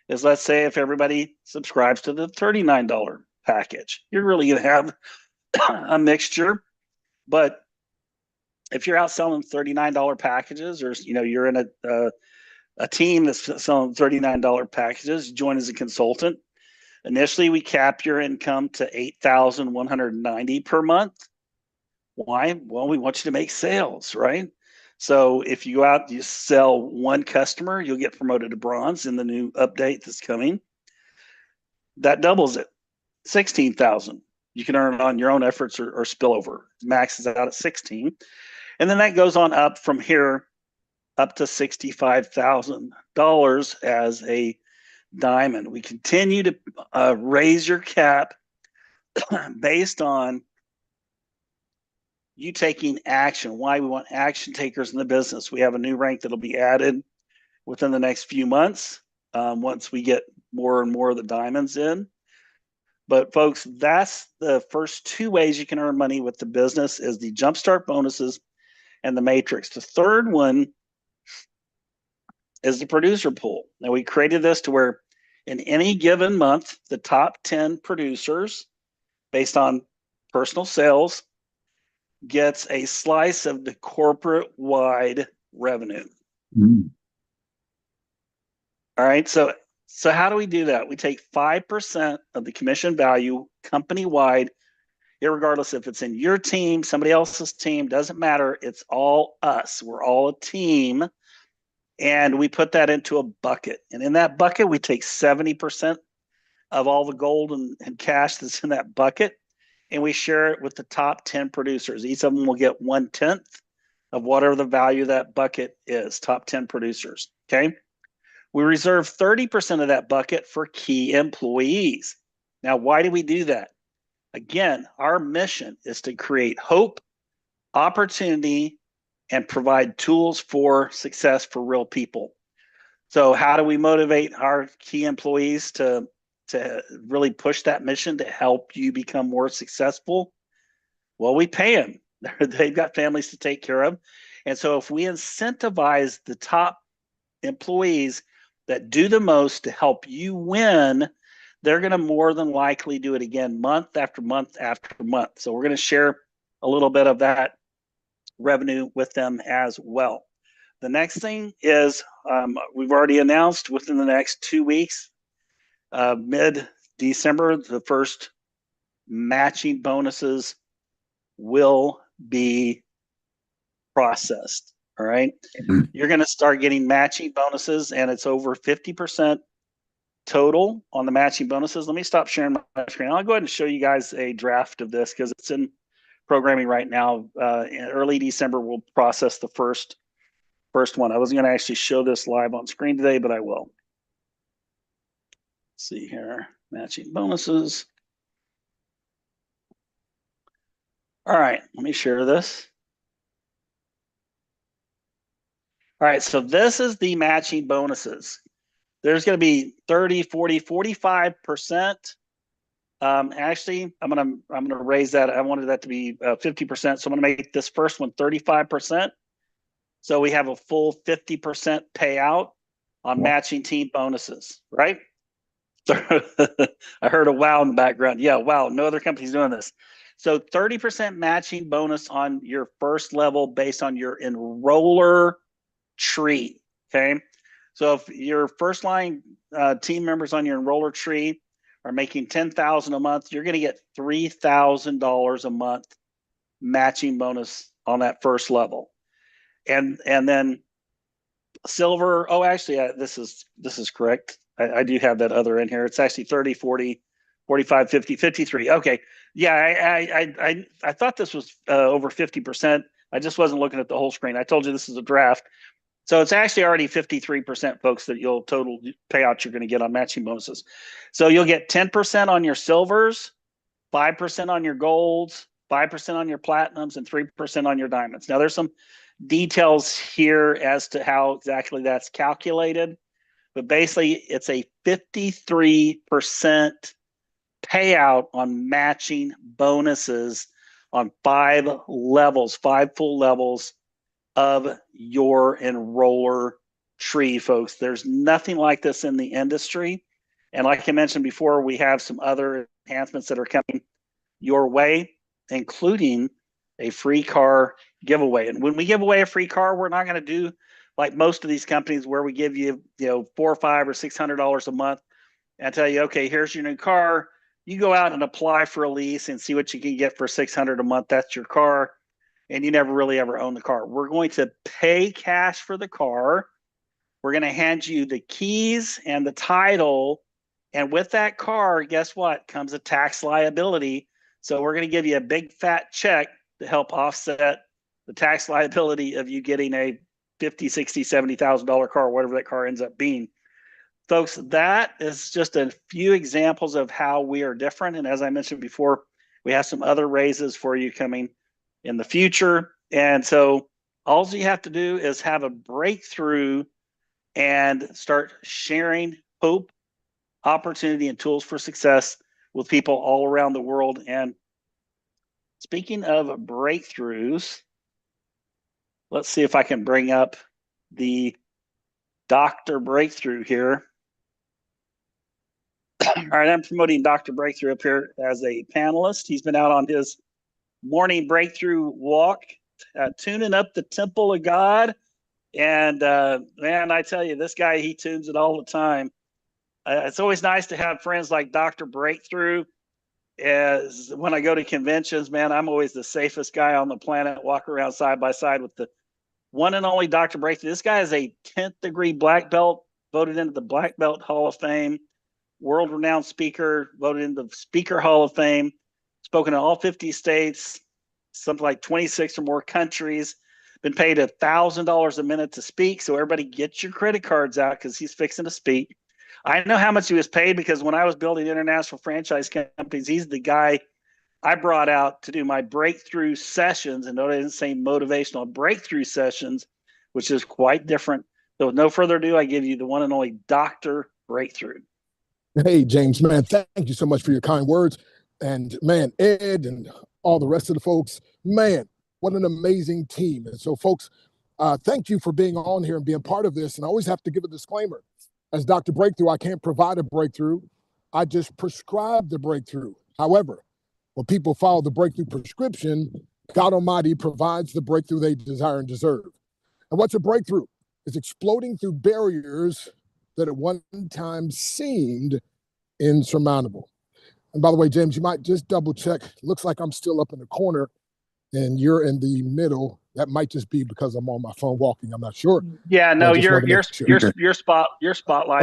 is, let's say if everybody subscribes to the $39 package, you're really going to have a mixture. But if you're out selling $39 packages, or you're in a team that's selling $39 packages, join as a consultant. Initially, we cap your income to $8,190 per month. Why? Well, we want you to make sales, right? So if you go out, you sell one customer, you'll get promoted to bronze in the new update that's coming. That doubles it, 16,000. You can earn on your own efforts or spillover. Maxes out at 16. And then that goes on up from here up to $65,000 as a diamond. We continue to raise your cap based on you taking action. Why we want action takers in the business. We have a new rank that'll be added within the next few months once we get more and more of the diamonds in. But folks, that's the first two ways you can earn money with the business is the jumpstart bonuses and the matrix. The third one is the producer pool. Now we created this to where in any given month, the top 10 producers based on personal sales gets a slice of the corporate wide revenue. Mm. All right. So how do we do that? We take 5% of the commission value company wide, irregardless if it's in your team, somebody else's team, doesn't matter. It's all us. We're all a team. And we put that into a bucket. And in that bucket, we take 70% of all the gold and cash that's in that bucket. And we share it with the top 10 producers. Each of them will get 1/10 of whatever the value of that bucket is, top 10 producers. Okay. We reserve 30% of that bucket for key employees. Now, why do we do that? Again, our mission is to create hope, opportunity, and provide tools for success for real people. So how do we motivate our key employees to really push that mission to help you become more successful? Well, we pay them. They've got families to take care of. And so if we incentivize the top employees that do the most to help you win, they're going to more than likely do it again month after month after month. So we're going to share a little bit of that revenue with them as well. The next thing is we've already announced within the next 2 weeks, mid-December, the first matching bonuses will be processed. All right. Mhm. You're going to start getting matching bonuses, and it's over 50% total on the matching bonuses. Let me stop sharing my screen. I'll go ahead and show you guys a draft of this because it's in programming right now. In early December, we'll process the first one. I wasn't going to actually show this live on screen today, but I will. Let's see here, matching bonuses. All right, let me share this. All right, so this is the matching bonuses. There's going to be 30, 40, 45%. Actually, I'm gonna raise that. I wanted that to be 50%, so I'm gonna make this first one 35%. So we have a full 50% payout on matching team bonuses, right? I heard a wow in the background. Yeah, wow, no other company's doing this. So 30% matching bonus on your first level based on your enroller tree, okay? So if your first line team members on your enroller tree are making $10,000 a month, you're going to get $3,000 a month matching bonus on that first level. And then silver, oh, actually, this is correct. I do have that other in here. It's actually 30, 40, 45, 50, 53. Okay. Yeah, I thought this was over 50%. I just wasn't looking at the whole screen. I told you this is a draft. So it's actually already 53%, folks, that you'll total payout you're going to get on matching bonuses. So you'll get 10% on your silvers, 5% on your golds, 5% on your platinums, and 3% on your diamonds. Now, there's some details here as to how exactly that's calculated, but basically it's a 53% payout on matching bonuses on 5 levels, 5 full levels of your enroller tree, folks. There's nothing like this in the industry. And like I mentioned before, we have some other enhancements that are coming your way, including a free car giveaway. And when we give away a free car, we're not going to do like most of these companies where we give you, $400 or $500 or $600 a month and tell you, okay, here's your new car. You go out and apply for a lease and see what you can get for $600 a month. That's your car. And you never really ever own the car. We're going to pay cash for the car. We're going to hand you the keys and the title. And with that car, guess what? Comes a tax liability. So we're going to give you a big fat check to help offset the tax liability of you getting a $50,000, $60,000, $70,000 car, whatever that car ends up being. Folks, that is just a few examples of how we are different. And as I mentioned before, we have some other raises for you coming in the future. And so all you have to do is have a breakthrough and start sharing hope, opportunity, and tools for success with people all around the world. And speaking of breakthroughs, let's see if I can bring up the Dr. Breakthrough here. All right, I'm promoting Dr. Breakthrough up here as a panelist. He's been out on his morning breakthrough walk, tuning up the temple of God. And man, I tell you, this guy, he tunes it all the time. It's always nice to have friends like Dr. Breakthrough. As when I go to conventions, man, I'm always the safest guy on the planet, walk around side by side with the one and only Dr. Breakthrough. This guy is a 10th degree black belt, voted into the Black Belt Hall of Fame, world-renowned speaker, voted into the Speaker Hall of Fame, spoken in all 50 states, something like 26 or more countries, been paid $1,000 a minute to speak. So everybody get your credit cards out because he's fixing to speak. I know how much he was paid because when I was building international franchise companies, he's the guy I brought out to do my breakthrough sessions. And no, I didn't say motivational, breakthrough sessions, which is quite different. So with no further ado, I give you the one and only Dr. Breakthrough. Hey, James, man, thank you so much for your kind words. And man, Ed and all the rest of the folks, man, what an amazing team. And so folks, thank you for being on here and being part of this. And I always have to give a disclaimer. As Dr. Breakthrough, I can't provide a breakthrough. I just prescribe the breakthrough. However, when people follow the breakthrough prescription, God Almighty provides the breakthrough they desire and deserve. And what's a breakthrough? It's exploding through barriers that at one time seemed insurmountable. And by the way, James, you might just double check. Looks like I'm still up in the corner and you're in the middle. That might just be because I'm on my phone walking. I'm not sure. Yeah, no, you're spotlighted.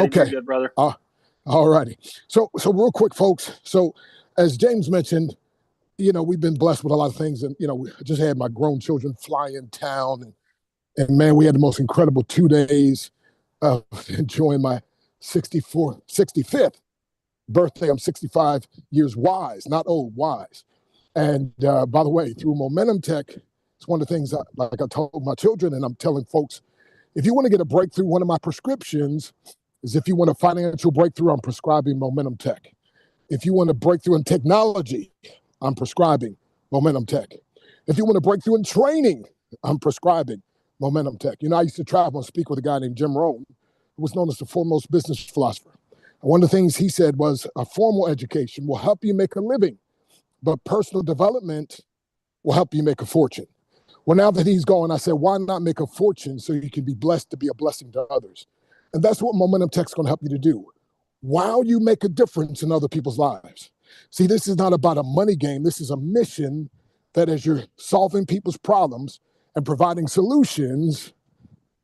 Okay. You're good, brother. All righty. So real quick, folks. So as James mentioned, we've been blessed with a lot of things. And, I just had my grown children fly in town. And man, we had the most incredible 2 days of enjoying my 65th birthday. I'm 65 years wise, not old, wise. And by the way, through MomentumTech, it's one of the things like I told my children, and I'm telling folks, if you want to get a breakthrough, one of my prescriptions is if you want a financial breakthrough, I'm prescribing MomentumTech. If you want a breakthrough in technology, I'm prescribing MomentumTech. If you want a breakthrough in training, I'm prescribing MomentumTech. I used to travel and speak with a guy named Jim Rohn, who was known as the foremost business philosopher. And one of the things he said was a formal education will help you make a living, but personal development will help you make a fortune. Well, now that he's gone, I said, why not make a fortune so you can be blessed to be a blessing to others? And that's what MomentumTech's going to help you to do. While you make a difference in other people's lives. See, this is not about a money game. This is a mission that as you're solving people's problems and providing solutions,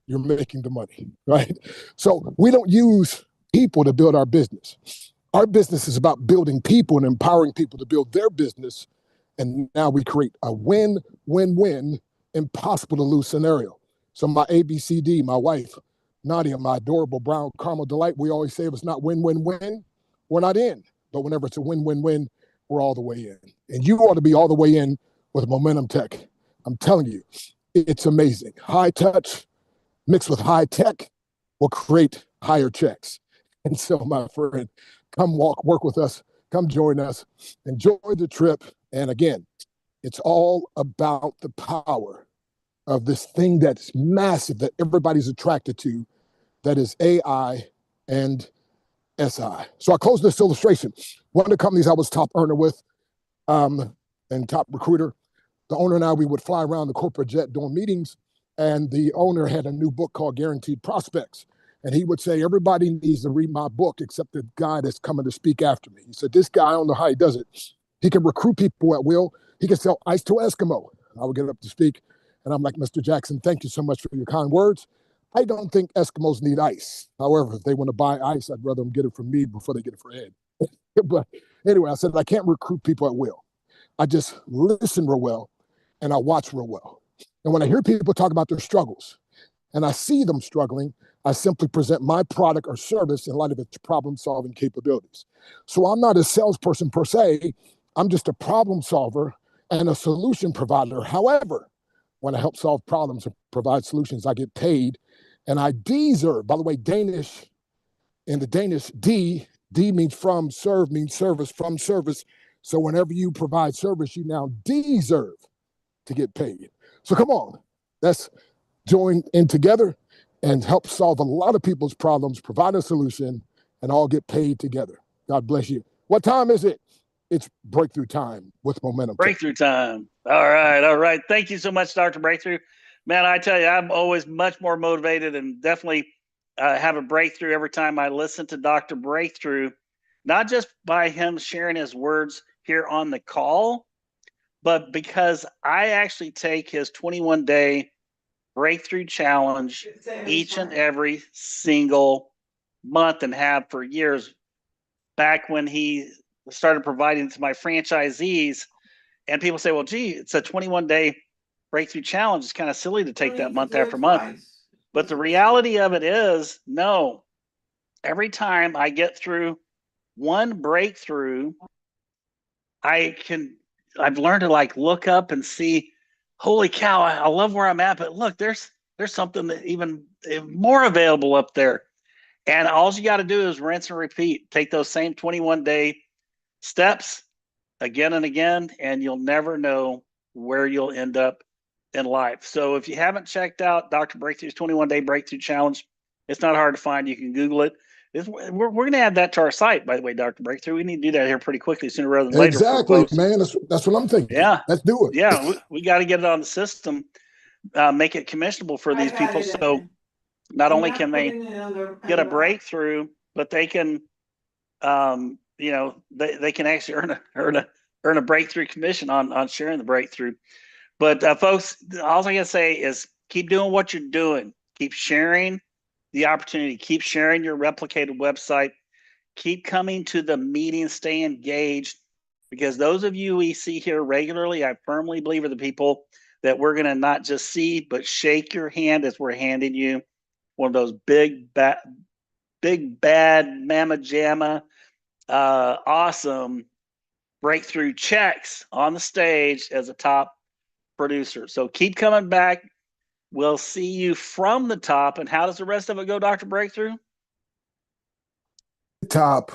you're making the money, right? So we don't use people to build our business. Our business is about building people and empowering people to build their business. And now we create a win, win, win, impossible to lose scenario. So my ABCD, my wife, Nadia, my adorable brown caramel delight, we always say if it's not win, win, win, we're not in. But whenever it's a win, win, win, we're all the way in. And you ought to be all the way in with Momentum Tech. I'm telling you, it's amazing. High touch mixed with high tech will create higher checks. And so, my friend, come work with us, come join us, enjoy the trip. And again, it's all about the power of this thing that's massive that everybody's attracted to, that is AI and SI. So I close this illustration. One of the companies I was top earner with and top recruiter, the owner and I, we would fly around the corporate jet doing meetings, and the owner had a new book called Guaranteed Prospects. And he would say, everybody needs to read my book except the guy that's coming to speak after me. He said, this guy, I don't know how he does it. He can recruit people at will. He can sell ice to an Eskimo. I would get up to speak, and I'm like, Mr. Jackson, thank you so much for your kind words. I don't think Eskimos need ice. However, if they want to buy ice, I'd rather them get it from me before they get it for Ed. But anyway, I said, I can't recruit people at will. I just listen real well, and I watch real well. And when I hear people talk about their struggles, and I see them struggling, I simply present my product or service in light of its problem-solving capabilities. So I'm not a salesperson per se. I'm just a problem solver and a solution provider. However, when I help solve problems and provide solutions, I get paid, and I deserve. By the way, Danish, in the Danish, D means from, serve means service, from service. So whenever you provide service, you now deserve to get paid. So come on, let's join in together and help solve a lot of people's problems, provide a solution, and all get paid together. God bless you. What time is it? It's breakthrough time with Momentum. Breakthrough time. All right. All right. Thank you so much, Dr. Breakthrough. Man, I tell you, I'm always much more motivated and definitely have a breakthrough every time I listen to Dr. Breakthrough, not just by him sharing his words here on the call, but because I actually take his 21-day breakthrough challenge each and every single month and have for years, back when he started providing to my franchisees. And people say, well, gee, it's a 21-day breakthrough challenge. It's kind of silly to take that month after month. But the reality of it is, no, every time I get through one breakthrough, I've learned to like look up and see, holy cow, I love where I'm at, but look, there's something that even more available up there. And all you got to do is rinse and repeat. Take those same 21-day steps again and again, and you'll never know where you'll end up in life. So if you haven't checked out Dr. Breakthrough's 21-day breakthrough challenge, it's not hard to find. You can Google it. We're going to add that to our site, by the way, Dr. Breakthrough. We need to do that here pretty quickly, sooner rather than later. Exactly, man. That's what I'm thinking. Yeah. Let's do it. Yeah, we got to get it on the system, make it commissionable for these people. So not only can they get a breakthrough, but they can, they can actually earn a breakthrough commission on sharing the breakthrough. But folks, all I gotta say is keep doing what you're doing. Keep sharing the opportunity. Keep sharing your replicated website. Keep coming to the meeting. Stay engaged, because those of you we see here regularly, I firmly believe are the people that we're gonna not just see, but shake your hand as we're handing you one of those big bad mama jamma awesome breakthrough checks on the stage as a top producer. So keep coming back. We'll see you from the top. And how does the rest of it go, Dr. Breakthrough? Top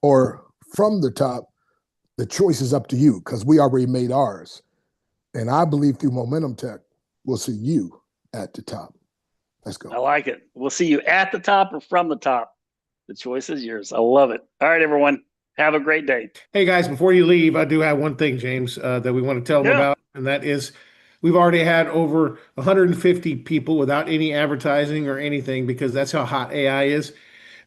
or from the top, the choice is up to you, because we already made ours. And I believe through Momentum Tech, we'll see you at the top. Let's go. I like it. We'll see you at the top or from the top. The choice is yours. I love it. All right, everyone. Have a great day. Hey, guys, before you leave, I do have one thing, James, that we want to tell them about, and that is we've already had over 150 people without any advertising or anything, because that's how hot AI is,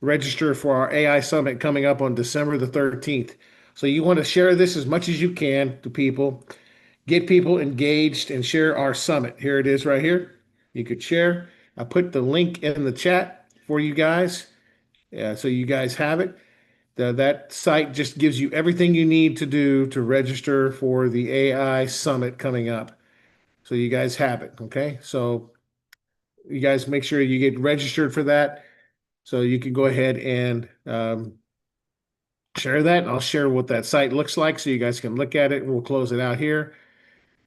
register for our AI Summit coming up on December the 13th. So you want to share this as much as you can to people, get people engaged, and share our summit. Here it is right here. You could share. I put the link in the chat for you guys, so you guys have it. That site just gives you everything you need to do to register for the AI summit coming up. So you guys have it, okay? So you guys make sure you get registered for that. So you can go ahead and share that. And I'll share what that site looks like so you guys can look at it. And we'll close it out here.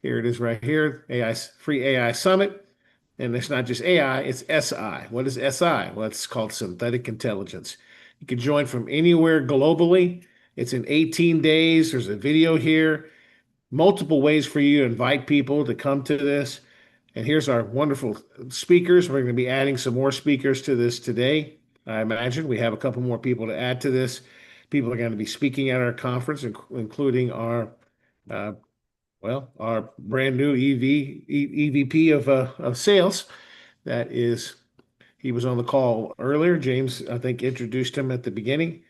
Here it is right here, AI Free AI Summit. And it's not just AI, it's SI. What is SI? Well, it's called synthetic intelligence. You can join from anywhere globally. It's in 18 days. There's a video here, multiple ways for you to invite people to come to this. And here's our wonderful speakers. We're going to be adding some more speakers to this today. I imagine we have a couple more people to add to this. People are going to be speaking at our conference, including uh, our brand new EVP of sales. That is, he was on the call earlier. James, I think, introduced him at the beginning,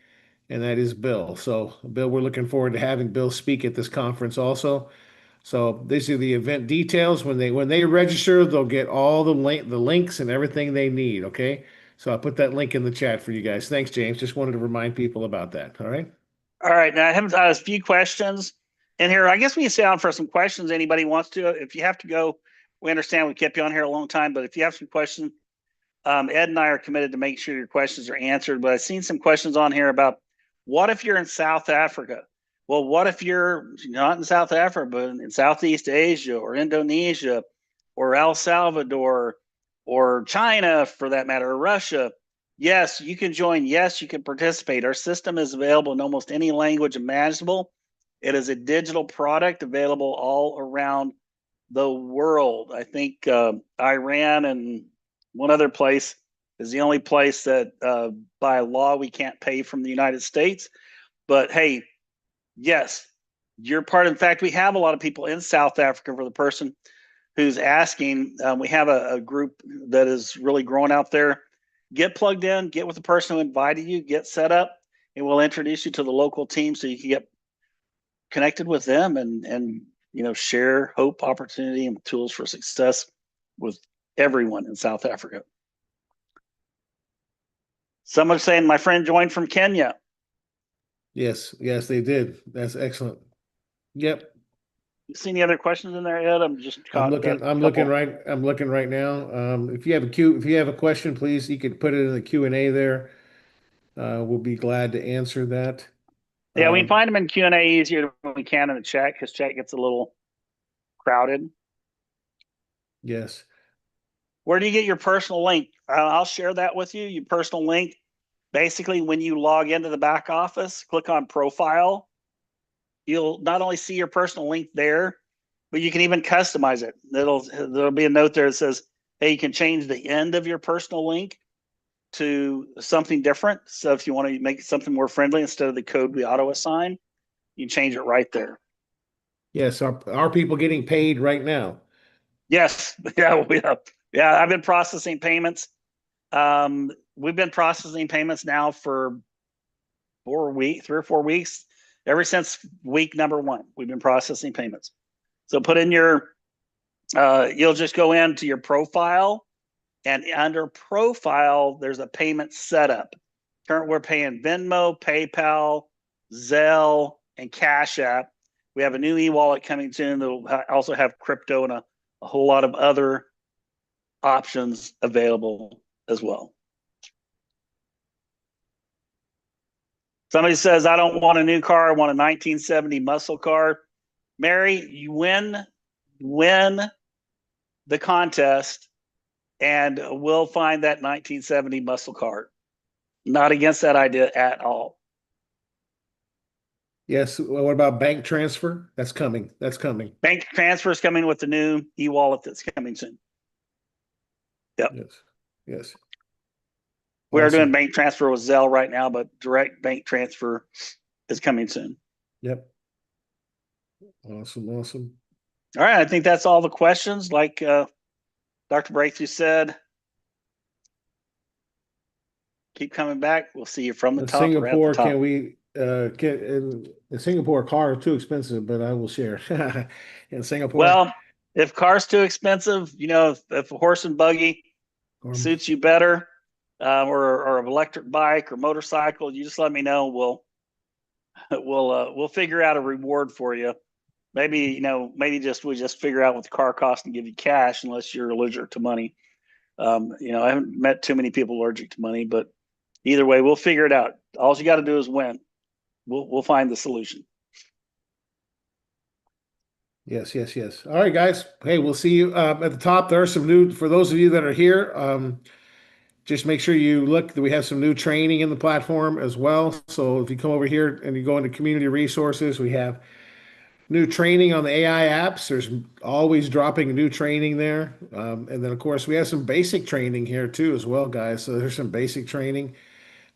and that is Bill. So, Bill, we're looking forward to having Bill speak at this conference also. So these are the event details. When they register, they'll get all the links and everything they need. Okay. So I put that link in the chat for you guys. Thanks, James. Just wanted to remind people about that. All right. All right. Now I have a few questions in here. I guess we can stay on for some questions. Anybody wants to? If you have to go, we understand we kept you on here a long time. But if you have some questions, Ed and I are committed to make sure your questions are answered. But I've seen some questions on here about what if you're in South Africa? Well, what if you're not in South Africa, but in Southeast Asia or Indonesia or El Salvador or China, for that matter, or Russia? Yes, you can join. Yes, you can participate. Our system is available in almost any language imaginable. It is a digital product available all around the world. I think Iran and one other place is the only place that by law we can't pay from the United States. But hey, yes, you're part. In fact, we have a lot of people in South Africa. For the person who's asking, we have a group that is really growing out there. Get plugged in, get with the person who invited you, get set up, and we'll introduce you to the local team so you can get connected with them and share hope, opportunity, and tools for success with everyone in South Africa. Someone's saying my friend joined from Kenya. Yes, they did. That's excellent. Yep. You see any other questions in there, Ed? I'm looking right now. If you have a question, please, you can put it in the Q&A there. We'll be glad to answer that. Yeah, we find them in Q&A easier than we can in the chat because chat gets a little crowded. Yes. Where do you get your personal link? I'll share that with you. Your personal link, basically, when you log into the back office, click on profile. You'll not only see your personal link there, but you can even customize it. There'll be a note there that says, hey, you can change the end of your personal link to something different. So if you want to make something more friendly, instead of the code we auto assign, you change it right there. Yes. Are people getting paid right now? Yes. Yeah. I've been processing payments. We've been processing payments now for 3 or 4 weeks. Ever since week number 1, we've been processing payments. So put in you'll just go into your profile, and under profile, there's a payment setup. Currently, we're paying Venmo, PayPal, Zelle, and Cash App. We have a new e-wallet coming soon that will also have crypto and a whole lot of other options available as well. Somebody says, I don't want a new car. I want a 1970 muscle car. Mary, you win the contest, and we'll find that 1970 muscle car. Not against that idea at all. Yes. Well, what about bank transfer? That's coming. Bank transfer is coming with the new e-wallet that's coming soon. Yep. Yes. We are doing bank transfer with Zelle right now, but direct bank transfer is coming soon. Yep. Awesome. All right. I think that's all the questions. Like Dr. Breakthrough said, keep coming back. We'll see you from the top. Singapore, or at the top. can we in Singapore, car is too expensive, but I will share. In Singapore. Well, if car's too expensive, if a horse and buggy suits you better, or an electric bike or motorcycle, you just let me know. we'll figure out a reward for you. Maybe we just figure out what the car costs and give you cash, unless you're allergic to money. I haven't met too many people allergic to money, but either way, we'll figure it out. All you got to do is win. We'll find the solution. Yes, yes, yes. All right, guys. Hey, we'll see you at the top. There are some new, for those of you that are here, just make sure you look. We have some new training in the platform as well. So if you come over here and you go into community resources, we have new training on the AI apps. There's always dropping new training there. And then, of course, we have some basic training here too as well, guys. So there's some basic training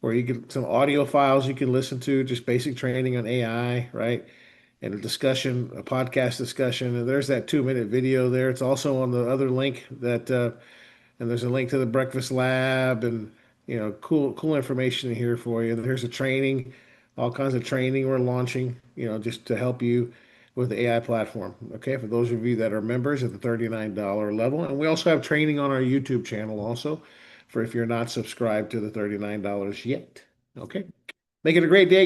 where you get some audio files you can listen to, just basic training on AI, right? And a discussion, a podcast discussion. And there's that 2-minute video there. It's also on the other link that, and there's a link to the Breakfast Lab and, cool information here for you. There's a training, all kinds of training we're launching, just to help you with the AI platform. Okay. For those of you that are members at the $39 level. And we also have training on our YouTube channel also for if you're not subscribed to the $39 yet. Okay. Make it a great day, guys.